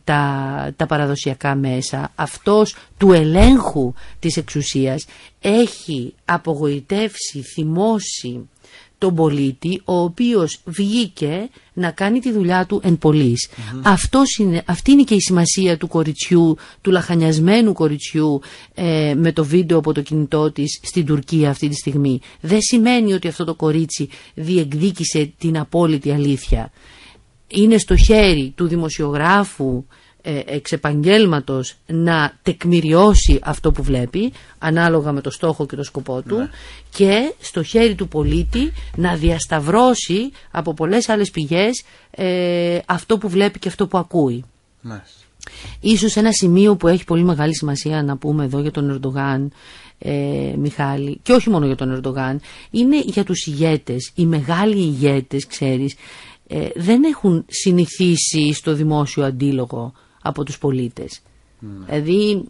τα παραδοσιακά μέσα. Αυτός του ελέγχου της εξουσίας έχει απογοητεύσει, θυμώσει τον πολίτη, ο οποίος βγήκε να κάνει τη δουλειά του εν πολλοίς. Αυτή είναι και η σημασία του κοριτσιού, του λαχανιασμένου κοριτσιού με το βίντεο από το κινητό της στην Τουρκία αυτή τη στιγμή. Δεν σημαίνει ότι αυτό το κορίτσι διεκδίκησε την απόλυτη αλήθεια. Είναι στο χέρι του δημοσιογράφου εξ επαγγέλματος να τεκμηριώσει αυτό που βλέπει, ανάλογα με το στόχο και το σκοπό του, και στο χέρι του πολίτη να διασταυρώσει από πολλές άλλες πηγές αυτό που βλέπει και αυτό που ακούει. Ίσως ένα σημείο που έχει πολύ μεγάλη σημασία να πούμε εδώ για τον Ερντογάν, Μιχάλη, και όχι μόνο για τον Ερντογάν, είναι για τους ηγέτες. Οι μεγάλοι ηγέτες, ξέρεις, δεν έχουν συνηθίσει στο δημόσιο αντίλογο από τους πολίτες. Δηλαδή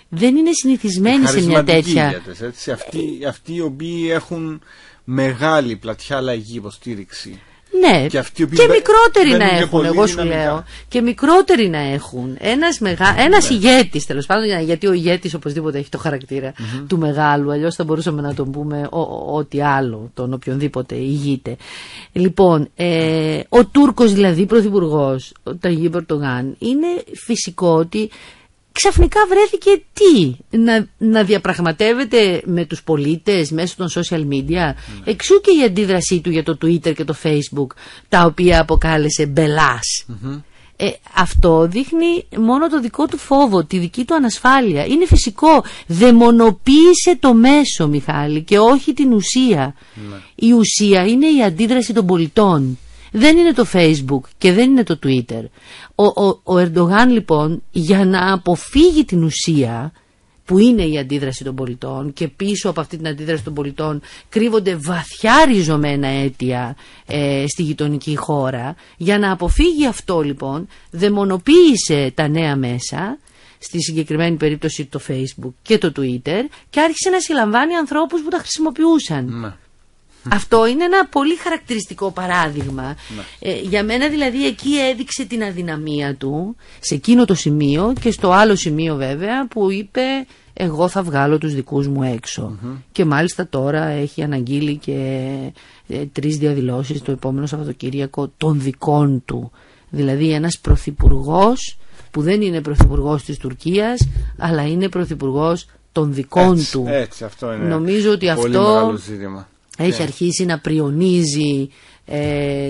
δεν είναι συνηθισμένοι σε μια τέτοια... Ηγέτες, έτσι, αυτοί οι οποίοι έχουν μεγάλη πλατιά λαϊκή υποστήριξη. Ναι, και μικρότεροι να έχουν, εγώ σου λέω. Και μικρότεροι να έχουν. Ένας ηγέτης, τέλος πάντων, γιατί ο ηγέτης οπωσδήποτε έχει το χαρακτήρα του μεγάλου, αλλιώς θα μπορούσαμε να τον πούμε ό,τι άλλο, τον οποιονδήποτε ηγείται. Λοιπόν, ο Τούρκος δηλαδή πρωθυπουργός, ο Ταγίπ Ερντογάν, είναι φυσικό ότι ξαφνικά βρέθηκε να διαπραγματεύεται με τους πολίτες μέσω των social media. Εξού και η αντίδρασή του για το Twitter και το Facebook, τα οποία αποκάλεσε μπελάς. Αυτό δείχνει μόνο το δικό του φόβο, τη δική του ανασφάλεια. Είναι φυσικό. Δαιμονοποίησε το μέσο, Μιχάλη, και όχι την ουσία. Η ουσία είναι η αντίδραση των πολιτών. Δεν είναι το Facebook και δεν είναι το Twitter. Ο Ερντογάν λοιπόν, για να αποφύγει την ουσία που είναι η αντίδραση των πολιτών, και πίσω από αυτή την αντίδραση των πολιτών κρύβονται βαθιά ριζωμένα αίτια στη γειτονική χώρα, για να αποφύγει αυτό λοιπόν δαιμονοποίησε τα νέα μέσα, στη συγκεκριμένη περίπτωση το Facebook και το Twitter, και άρχισε να συλλαμβάνει ανθρώπους που τα χρησιμοποιούσαν. Αυτό είναι ένα πολύ χαρακτηριστικό παράδειγμα. Για μένα δηλαδή εκεί έδειξε την αδυναμία του, σε εκείνο το σημείο, και στο άλλο σημείο βέβαια που είπε εγώ θα βγάλω τους δικούς μου έξω. Και μάλιστα τώρα έχει αναγγείλει και 3 διαδηλώσεις το επόμενο Σαββατοκύριακο των δικών του. Δηλαδή ένας πρωθυπουργός που δεν είναι πρωθυπουργός της Τουρκίας, αλλά είναι πρωθυπουργός των δικών του. Έτσι, αυτό είναι. Νομίζω ότι πολύ αυτό μεγάλο ζήτημα. Έχει αρχίσει να πριονίζει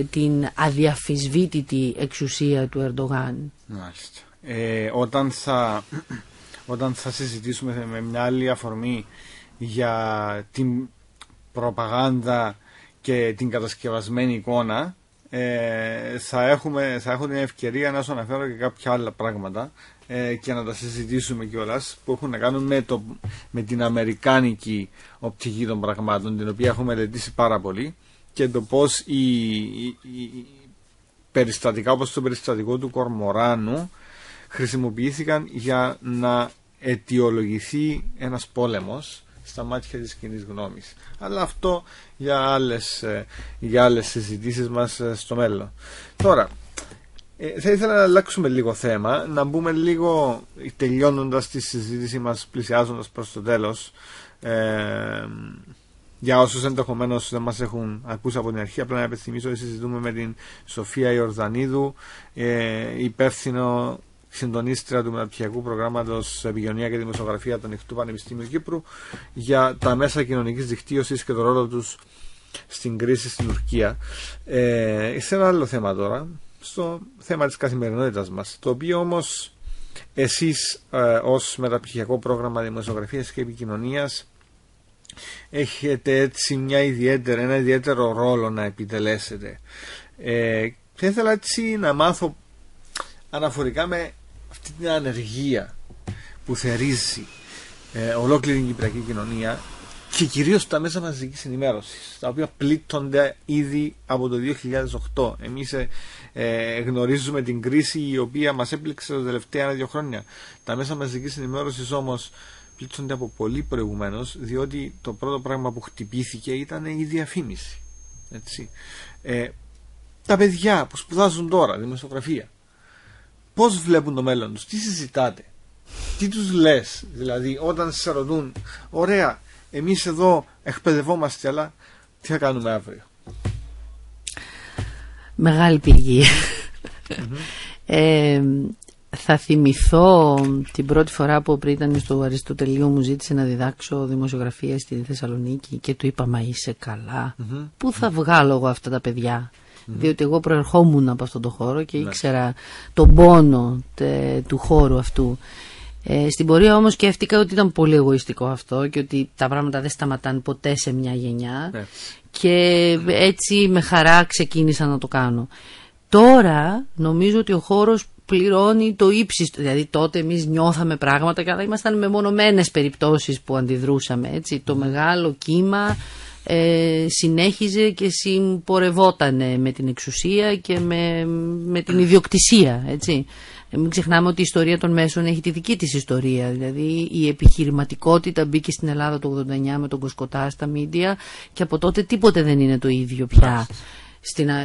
την αδιαφυσβήτητη εξουσία του Ερντογάν. Μάλιστα. Όταν θα συζητήσουμε με μια άλλη αφορμή για την προπαγάνδα και την κατασκευασμένη εικόνα, θα έχω την ευκαιρία να σου αναφέρω και κάποια άλλα πράγματα και να τα συζητήσουμε κιόλας, που έχουν να κάνουν με την αμερικάνικη οπτική των πραγμάτων, την οποία έχουμε μελετήσει πάρα πολύ, και το πώς περιστατικά όπως το περιστατικό του Κορμοράνου χρησιμοποιήθηκαν για να αιτιολογηθεί ένας πόλεμος στα μάτια της κοινής γνώμης. Αλλά αυτό για άλλες συζητήσεις μας στο μέλλον. Τώρα, θα ήθελα να αλλάξουμε λίγο θέμα, να μπούμε λίγο, τελειώνοντας τη συζήτηση μας, πλησιάζοντας προς το τέλος, για όσους ενδεχομένως δεν μας έχουν ακούσει από την αρχή, απλά να επιθυμίσω ότι συζητούμε με την Σοφία Ιορδανίδου, υπεύθυνο συντονίστρια του μεταπτυχιακού προγράμματος Επικοινωνία και Δημοσιογραφία του Ανοιχτού Πανεπιστήμιου Κύπρου, για τα μέσα κοινωνικής δικτύωσης και το ρόλο τους στην κρίση στην Τουρκία. Σε ένα άλλο θέμα τώρα, στο θέμα της καθημερινότητας μας, το οποίο όμως εσείς ως μεταπτυχιακό πρόγραμμα Δημοσιογραφίας και Επικοινωνίας έχετε έτσι ένα ιδιαίτερο ρόλο να επιτελέσετε. Θα ήθελα έτσι να μάθω αναφορικά με αυτή την ανεργία που θερίζει ολόκληρη την κυπριακή κοινωνία, και κυρίως τα μέσα μαζικής ενημέρωσης, τα οποία πλήττονται ήδη από το 2008. Εμείς γνωρίζουμε την κρίση η οποία μας έπληξε τα τελευταία 1-2 χρόνια. Τα μέσα μαζικής ενημέρωσης όμως πλήττονται από πολύ προηγουμένως, διότι το πρώτο πράγμα που χτυπήθηκε ήταν η διαφήμιση. Έτσι. Τα παιδιά που σπουδάζουν τώρα δημοσιογραφία, πώς βλέπουν το μέλλον τους, τι συζητάτε, τι τους λες, δηλαδή όταν σε ρωτούν, ωραία, εμείς εδώ εκπαιδευόμαστε, αλλά τι θα κάνουμε αύριο? Μεγάλη πηγή. Θα θυμηθώ την πρώτη φορά που πριν ήταν στο Αριστοτελείο μου ζήτησε να διδάξω δημοσιογραφία στη Θεσσαλονίκη και του είπα, μα είσαι καλά, πού θα βγάλω εγώ αυτά τα παιδιά? Διότι εγώ προερχόμουν από αυτόν τον χώρο και ήξερα τον πόνο του χώρου αυτού. Στην πορεία όμως σκέφτηκα ότι ήταν πολύ εγωιστικό αυτό και ότι τα πράγματα δεν σταματάνε ποτέ σε μια γενιά και έτσι με χαρά ξεκίνησα να το κάνω. Τώρα νομίζω ότι ο χώρος πληρώνει το ύψιστο, δηλαδή τότε εμείς νιώθαμε πράγματα και ήμασταν μεμονωμένες περιπτώσεις που αντιδρούσαμε, έτσι. Το μεγάλο κύμα συνέχιζε και συμπορευότανε με την εξουσία και με την ιδιοκτησία, έτσι. Μην ξεχνάμε ότι η ιστορία των μέσων έχει τη δική της ιστορία. Δηλαδή η επιχειρηματικότητα μπήκε στην Ελλάδα το 89 με τον Κοσκοτά στα μίντια και από τότε τίποτε δεν είναι το ίδιο πια.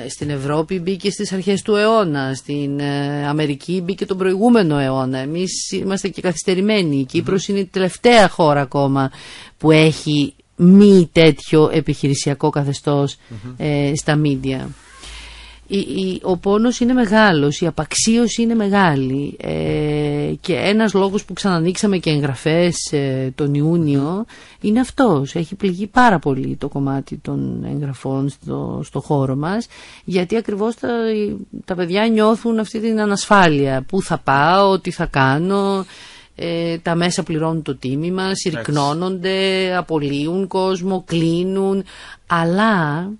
Στην Ευρώπη μπήκε στις αρχές του αιώνα, στην Αμερική μπήκε τον προηγούμενο αιώνα. Εμείς είμαστε και καθυστερημένοι. Η Κύπρος είναι η τελευταία χώρα ακόμα που έχει μη τέτοιο επιχειρησιακό καθεστώς στα μίντια. Ο πόνος είναι μεγάλος, η απαξίωση είναι μεγάλη και ένας λόγος που ξανανοίξαμε και εγγραφές τον Ιούνιο είναι αυτός. Έχει πληγεί πάρα πολύ το κομμάτι των εγγραφών στο χώρο μας, γιατί ακριβώς τα παιδιά νιώθουν αυτή την ανασφάλεια. Πού θα πάω, τι θα κάνω, τα μέσα πληρώνουν το τίμημα, συρρυκνώνονται, απολύουν κόσμο, κλείνουν, αλλά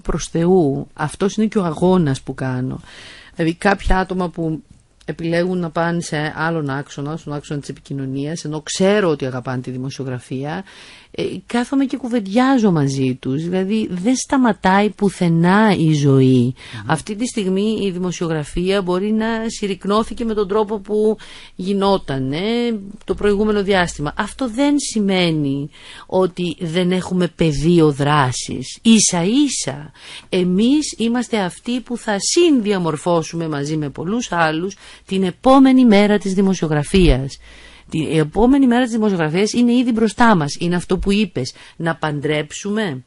προς Θεού, αυτός είναι και ο αγώνας που κάνω. Δηλαδή κάποια άτομα που επιλέγουν να πάνε σε άλλον άξονα, στον άξονα της επικοινωνίας, ενώ ξέρω ότι αγαπάνε τη δημοσιογραφία, κάθομαι και κουβεντιάζω μαζί τους. Δηλαδή δεν σταματάει πουθενά η ζωή. Αυτή τη στιγμή η δημοσιογραφία μπορεί να συρρυκνώθηκε με τον τρόπο που γινόταν το προηγούμενο διάστημα. Αυτό δεν σημαίνει ότι δεν έχουμε πεδίο δράσης. Ίσα ίσα εμείς είμαστε αυτοί που θα συνδιαμορφώσουμε μαζί με πολλούς άλλους την επόμενη μέρα της δημοσιογραφίας. Η επόμενη μέρα της δημοσιογραφίας είναι ήδη μπροστά μας. Είναι αυτό που είπες, να παντρέψουμε,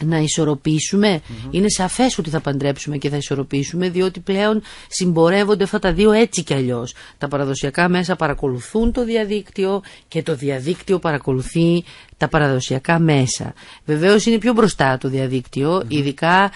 να ισορροπήσουμε. Είναι σαφές ότι θα παντρέψουμε και θα ισορροπήσουμε, διότι πλέον συμπορεύονται αυτά τα δύο έτσι κι αλλιώς. Τα παραδοσιακά μέσα παρακολουθούν το διαδίκτυο και το διαδίκτυο παρακολουθεί τα παραδοσιακά μέσα. Βεβαίως είναι πιο μπροστά το διαδίκτυο, ειδικά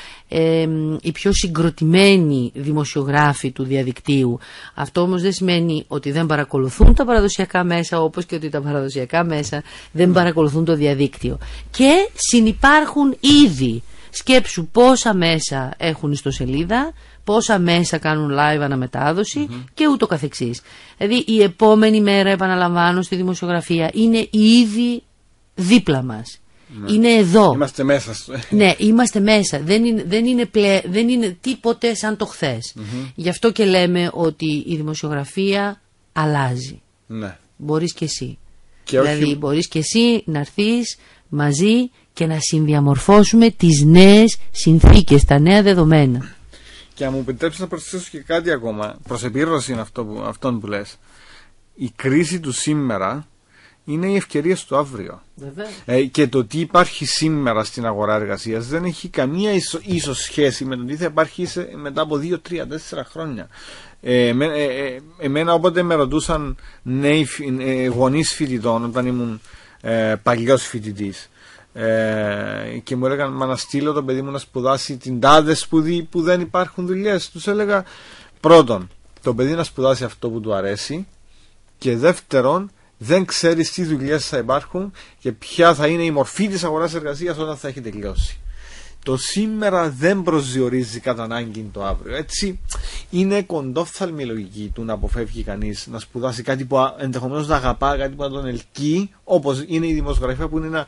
οι πιο συγκροτημένοι δημοσιογράφοι του διαδικτύου. Αυτό όμως δεν σημαίνει ότι δεν παρακολουθούν τα παραδοσιακά μέσα, όπως και ότι τα παραδοσιακά μέσα δεν παρακολουθούν το διαδίκτυο. Και συνυπάρχουν ήδη. Σκέψου πόσα μέσα έχουν ιστοσελίδα, πόσα μέσα κάνουν live αναμετάδοση και ούτω καθεξής. Δηλαδή η επόμενη μέρα, επαναλαμβάνω, στη δημοσιογραφία είναι ήδη δίπλα μας. Είναι εδώ. Είμαστε μέσα. Ναι, είμαστε μέσα. Δεν είναι τίποτε σαν το χθες. Γι' αυτό και λέμε ότι η δημοσιογραφία αλλάζει. Ναι. Μπορείς και εσύ. Και δηλαδή μπορείς και εσύ να έρθεις μαζί και να συνδιαμορφώσουμε τις νέες συνθήκες, τα νέα δεδομένα. Και αν μου επιτρέψεις να προσθέσω και κάτι ακόμα, προς επίρρωση αυτόν που λες. Η κρίση του σήμερα είναι οι ευκαιρίες του αύριο. Και το τι υπάρχει σήμερα στην αγορά εργασίας δεν έχει καμία ίσως σχέση με το τι θα υπάρχει μετά από 2, 3, 4 χρόνια. Εμένα όποτε με ρωτούσαν νέοι γονείς φοιτητών, όταν ήμουν παλιός φοιτητής, και μου έλεγαν μα να στείλω το παιδί μου να σπουδάσει την τάδε σπουδή που δεν υπάρχουν δουλειές, τους έλεγα πρώτον, το παιδί να σπουδάσει αυτό που του αρέσει, και δεύτερον, δεν ξέρεις τι δουλειές θα υπάρχουν και ποια θα είναι η μορφή της αγοράς εργασίας όταν θα έχει τελειώσει. Το σήμερα δεν προσδιορίζει κατά ανάγκη το αύριο. Έτσι είναι κοντόφθαλμη η λογική του να αποφεύγει κανείς να σπουδάσει κάτι που ενδεχομένως να αγαπά, κάτι που να τον ελκύει, όπως είναι η δημοσιογραφία, που είναι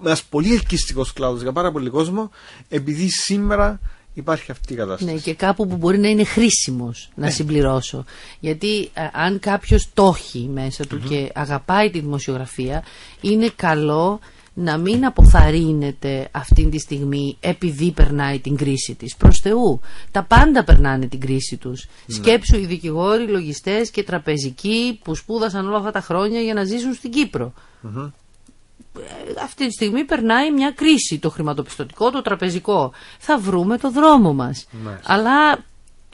ένας πολύ ελκυστικός κλάδος για πάρα πολύ κόσμο, επειδή σήμερα υπάρχει αυτή η κατάσταση. Ναι, και κάπου που μπορεί να είναι χρήσιμος, να συμπληρώσω. Γιατί αν κάποιος το έχει μέσα του και αγαπάει τη δημοσιογραφία, είναι καλό να μην αποθαρρύνεται αυτή τη στιγμή επειδή περνάει την κρίση της. Προς Θεού, τα πάντα περνάνε την κρίση τους. Σκέψου οι δικηγόροι, οι λογιστές και τραπεζικοί που σπούδασαν όλα αυτά τα χρόνια για να ζήσουν στην Κύπρο. Αυτή τη στιγμή περνάει μια κρίση, το χρηματοπιστωτικό, το τραπεζικό. Θα βρούμε το δρόμο μας. Αλλά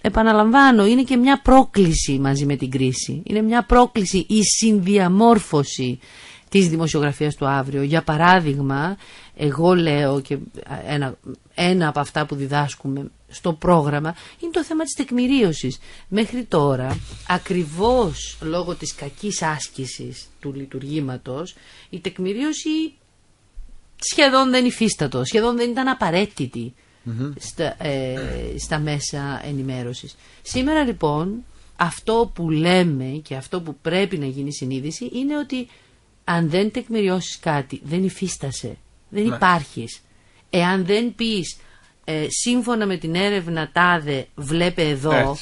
επαναλαμβάνω, είναι και μια πρόκληση μαζί με την κρίση. Είναι μια πρόκληση η συνδιαμόρφωση της δημοσιογραφίας του αύριο. Για παράδειγμα, εγώ λέω, και ένα από αυτά που διδάσκουμε στο πρόγραμμα είναι το θέμα της τεκμηρίωσης. Μέχρι τώρα, ακριβώς λόγω της κακής άσκησης του λειτουργήματος, η τεκμηρίωση σχεδόν δεν υφίστατο, σχεδόν δεν ήταν απαραίτητη στα μέσα ενημέρωσης. Σήμερα λοιπόν αυτό που λέμε και αυτό που πρέπει να γίνει συνείδηση είναι ότι αν δεν τεκμηριώσεις κάτι, δεν υφίστασε, δεν υπάρχεις. Εάν δεν πεις σύμφωνα με την έρευνα τάδε βλέπε εδώ,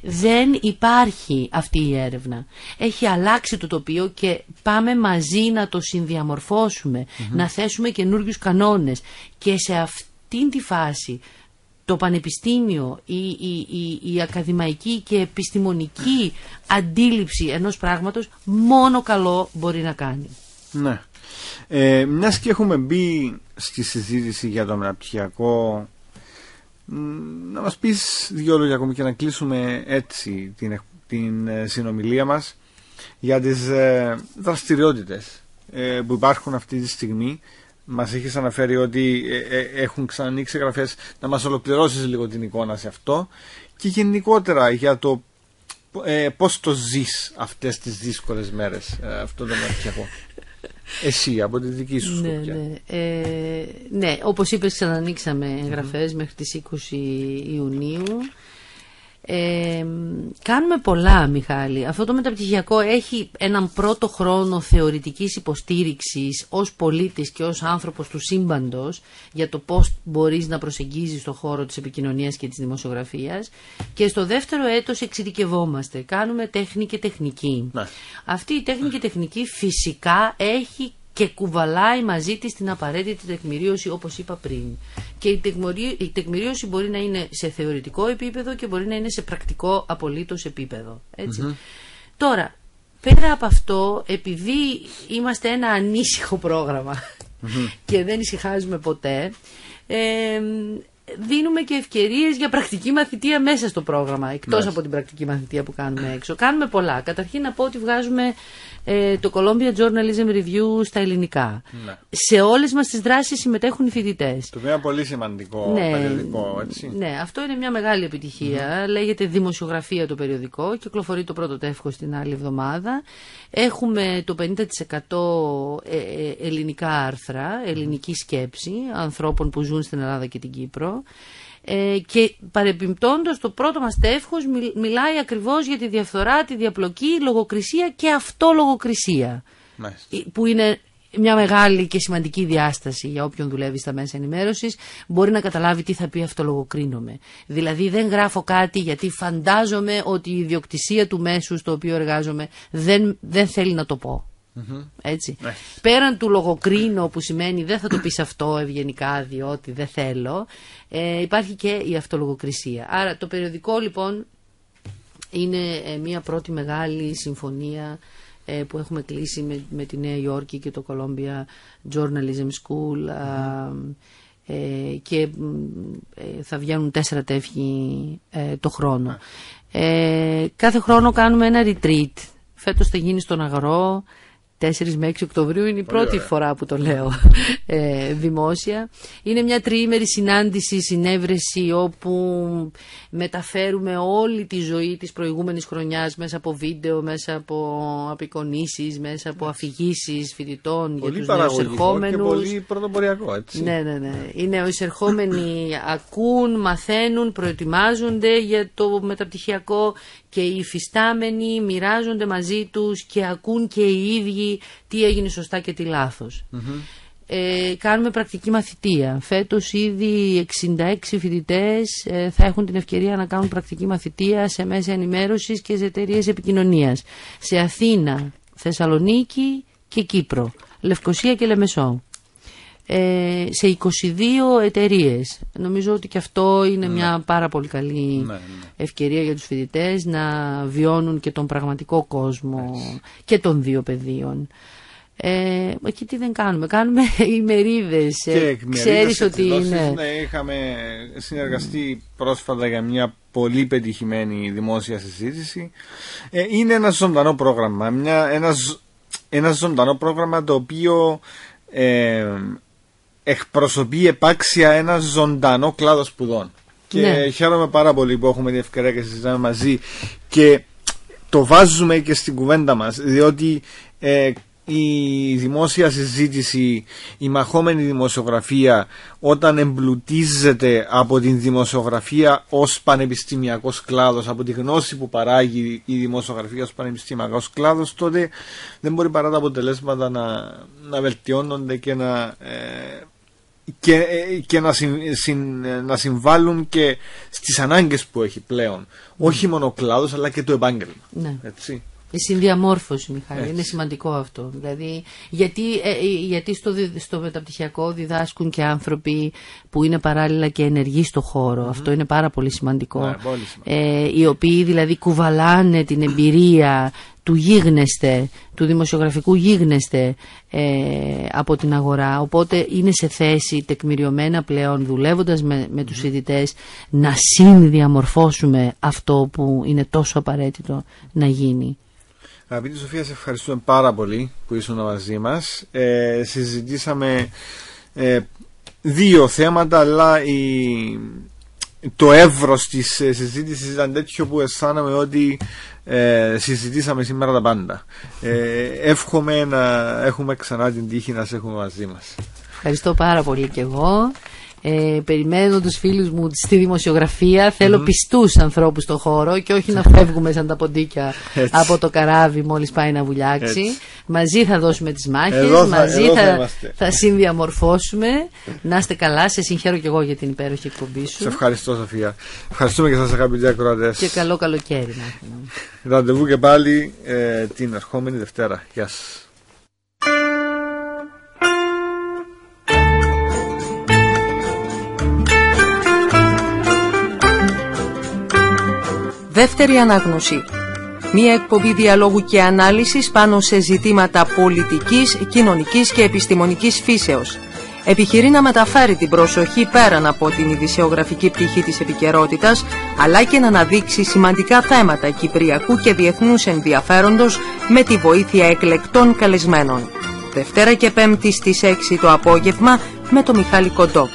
δεν υπάρχει αυτή η έρευνα. Έχει αλλάξει το τοπίο και πάμε μαζί να το συνδιαμορφώσουμε, να θέσουμε καινούριους κανόνες. Και σε αυτήν τη φάση το πανεπιστήμιο, η ακαδημαϊκή και επιστημονική αντίληψη ενός πράγματος μόνο καλό μπορεί να κάνει. Ναι. Μιας και έχουμε μπει στη συζήτηση για το μεταπτυχιακό, να μας πεις δύο λόγια ακόμη και να κλείσουμε έτσι την συνομιλία μας για τις δραστηριότητες που υπάρχουν αυτή τη στιγμή. Μας έχεις αναφέρει ότι έχουν ξανανοίξει εγγραφές. Να μας ολοκληρώσεις λίγο την εικόνα σε αυτό και γενικότερα για το πώς το ζεις αυτές τις δύσκολες μέρες, αυτό το μεταπτυχιακό. Εσύ, από τη δική σου σκοπιά. Ναι, όπως είπες, ξανανοίξαμε εγγραφές μέχρι τις 20 Ιουνίου. Κάνουμε πολλά, Μιχάλη. Αυτό το μεταπτυχιακό έχει έναν πρώτο χρόνο θεωρητικής υποστήριξης ως πολίτης και ως άνθρωπος του σύμπαντος για το πώς μπορείς να προσεγγίζεις το χώρο της επικοινωνίας και της δημοσιογραφίας, και στο δεύτερο έτος εξειδικευόμαστε. Κάνουμε τέχνη και τεχνική. Ναι. Αυτή η τέχνη και τεχνική φυσικά έχει και κουβαλάει μαζί της την απαραίτητη τεκμηρίωση, όπως είπα πριν. Και η τεκμηρίωση μπορεί να είναι σε θεωρητικό επίπεδο και μπορεί να είναι σε πρακτικό απολύτως επίπεδο. Έτσι. Τώρα, πέρα από αυτό, επειδή είμαστε ένα ανήσυχο πρόγραμμα και δεν ησυχάζουμε ποτέ, δίνουμε και ευκαιρίες για πρακτική μαθητεία μέσα στο πρόγραμμα, εκτός από την πρακτική μαθητεία που κάνουμε έξω. Κάνουμε πολλά. Καταρχήν να πω ότι βγάζουμε το Columbia Journalism Review στα ελληνικά. Ναι. Σε όλες μας τις δράσεις συμμετέχουν οι φοιτητές. Το είναι πολύ σημαντικό περιοδικό, έτσι. Ναι, αυτό είναι μια μεγάλη επιτυχία. Λέγεται Δημοσιογραφία το περιοδικό. Κυκλοφορεί το πρώτο τεύχος την άλλη εβδομάδα. Έχουμε το 50% ελληνικά άρθρα, ελληνική σκέψη ανθρώπων που ζουν στην Ελλάδα και την Κύπρο. Και παρεμπιπτόντως το πρώτο μας τεύχος μιλάει ακριβώς για τη διαφθορά, τη διαπλοκή, λογοκρισία και αυτολογοκρισία. Που είναι μια μεγάλη και σημαντική διάσταση για όποιον δουλεύει στα μέσα ενημέρωσης. Μπορεί να καταλάβει τι θα πει αυτολογοκρίνομαι. Δηλαδή δεν γράφω κάτι γιατί φαντάζομαι ότι η ιδιοκτησία του μέσου στο οποίο εργάζομαι δεν θέλει να το πω. Έτσι. Πέραν του λογοκρίνω, που σημαίνει δεν θα το πεις αυτό ευγενικά διότι δεν θέλω, υπάρχει και η αυτολογοκρισία. Άρα το περιοδικό λοιπόν είναι μια πρώτη μεγάλη συμφωνία που έχουμε κλείσει με τη Νέα Υόρκη και το Columbia Journalism School, και θα βγαίνουν 4 τεύχοι το χρόνο. Κάθε χρόνο κάνουμε ένα retreat. Φέτος θα γίνει στον Αγρό 4 με 6 Οκτωβρίου, είναι η πρώτη φορά που το λέω δημόσια. Είναι μια τριήμερη συνάντηση, συνέβρεση, όπου μεταφέρουμε όλη τη ζωή της προηγούμενης χρονιάς μέσα από βίντεο, μέσα από απεικονίσεις, μέσα από αφηγήσεις φοιτητών για τους νέους ερχόμενους. Και πολύ πρωτοποριακό, έτσι. Ναι. Οι νέοι ερχόμενοι ακούν, μαθαίνουν, προετοιμάζονται για το μεταπτυχιακό, και οι υφιστάμενοι μοιράζονται μαζί τους και ακούν και οι ίδιοι τι έγινε σωστά και τι λάθος. Κάνουμε πρακτική μαθητεία. Φέτος ήδη 66 φοιτητές θα έχουν την ευκαιρία να κάνουν πρακτική μαθητεία σε μέσα ενημέρωσης και σε εταιρείες επικοινωνίας. Σε Αθήνα, Θεσσαλονίκη και Κύπρο. Λευκοσία και Λεμεσό. Σε 22 εταιρείες. Νομίζω ότι και αυτό είναι μια πάρα πολύ καλή ευκαιρία για τους φοιτητές να βιώνουν και τον πραγματικό κόσμο και των δύο πεδίων. Εκεί τι δεν κάνουμε? Κάνουμε ημερίδες. Ξέρεις ότι είναι... Είχαμε συνεργαστεί πρόσφατα για μια πολύ πετυχημένη δημόσια συζήτηση. Είναι ένα ζωντανό πρόγραμμα. Ένα ζωντανό πρόγραμμα το οποίο εκπροσωπεί επάξια ένα ζωντανό κλάδο σπουδών. Και χαίρομαι πάρα πολύ που έχουμε την ευκαιρία και συζητάμε μαζί και το βάζουμε και στην κουβέντα μας, διότι η δημόσια συζήτηση, η μαχόμενη δημοσιογραφία, όταν εμπλουτίζεται από την δημοσιογραφία ως πανεπιστημιακός κλάδος, από τη γνώση που παράγει η δημοσιογραφία ως πανεπιστημιακός κλάδος, τότε δεν μπορεί παρά τα αποτελέσματα να βελτιώνονται και να συμβάλλουν και στις ανάγκες που έχει πλέον. Όχι μόνο ο κλάδος, αλλά και το επάγγελμα. Ναι. Έτσι. Η συνδιαμόρφωση, Μιχάλη, είναι σημαντικό αυτό. Δηλαδή, γιατί στο μεταπτυχιακό διδάσκουν και άνθρωποι που είναι παράλληλα και ενεργοί στο χώρο. Αυτό είναι πάρα πολύ σημαντικό. Ναι, πολύ σημαντικό. Οι οποίοι δηλαδή κουβαλάνε την εμπειρία του γίγνεσθε, του δημοσιογραφικού γίγνεσθε από την αγορά. Οπότε είναι σε θέση τεκμηριωμένα πλέον, δουλεύοντας με τους φοιτητές, να συνδιαμορφώσουμε αυτό που είναι τόσο απαραίτητο να γίνει. Αγαπητή Σοφία, σε ευχαριστούμε πάρα πολύ που ήσουν μαζί μας. Συζητήσαμε δύο θέματα, αλλά το εύρος της συζήτησης ήταν τέτοιο που αισθάνομαι ότι συζητήσαμε σήμερα τα πάντα. Εύχομαι να έχουμε ξανά την τύχη να σε έχουμε μαζί μας. Ευχαριστώ πάρα πολύ και εγώ. Περιμένω τους φίλους μου στη δημοσιογραφία. Θέλω πιστούς ανθρώπους στο χώρο και όχι να φεύγουμε σαν τα ποντίκια από το καράβι μόλις πάει να βουλιάξει. Μαζί θα δώσουμε τις μάχες, μαζί θα συνδιαμορφώσουμε. Να είστε καλά, σε συγχαίρω και εγώ για την υπέροχη εκπομπή σου. Σε ευχαριστώ, Σοφία. Ευχαριστούμε και σας, αγαπητοί ακροατές. Και καλό καλοκαίρι. Ραντεβού και πάλι την ερχόμενη Δευτέρα. Γεια σας. Δεύτερη ανάγνωση. Μία εκπομπή διαλόγου και ανάλυσης πάνω σε ζητήματα πολιτικής, κοινωνικής και επιστημονικής φύσεως. Επιχειρεί να μεταφέρει την προσοχή πέραν από την ειδησεογραφική πτυχή της επικαιρότητας, αλλά και να αναδείξει σημαντικά θέματα κυπριακού και διεθνούς ενδιαφέροντος με τη βοήθεια εκλεκτών καλεσμένων. Δευτέρα και Πέμπτη στις 6 το απόγευμα με τον Μιχάλη Κοντό.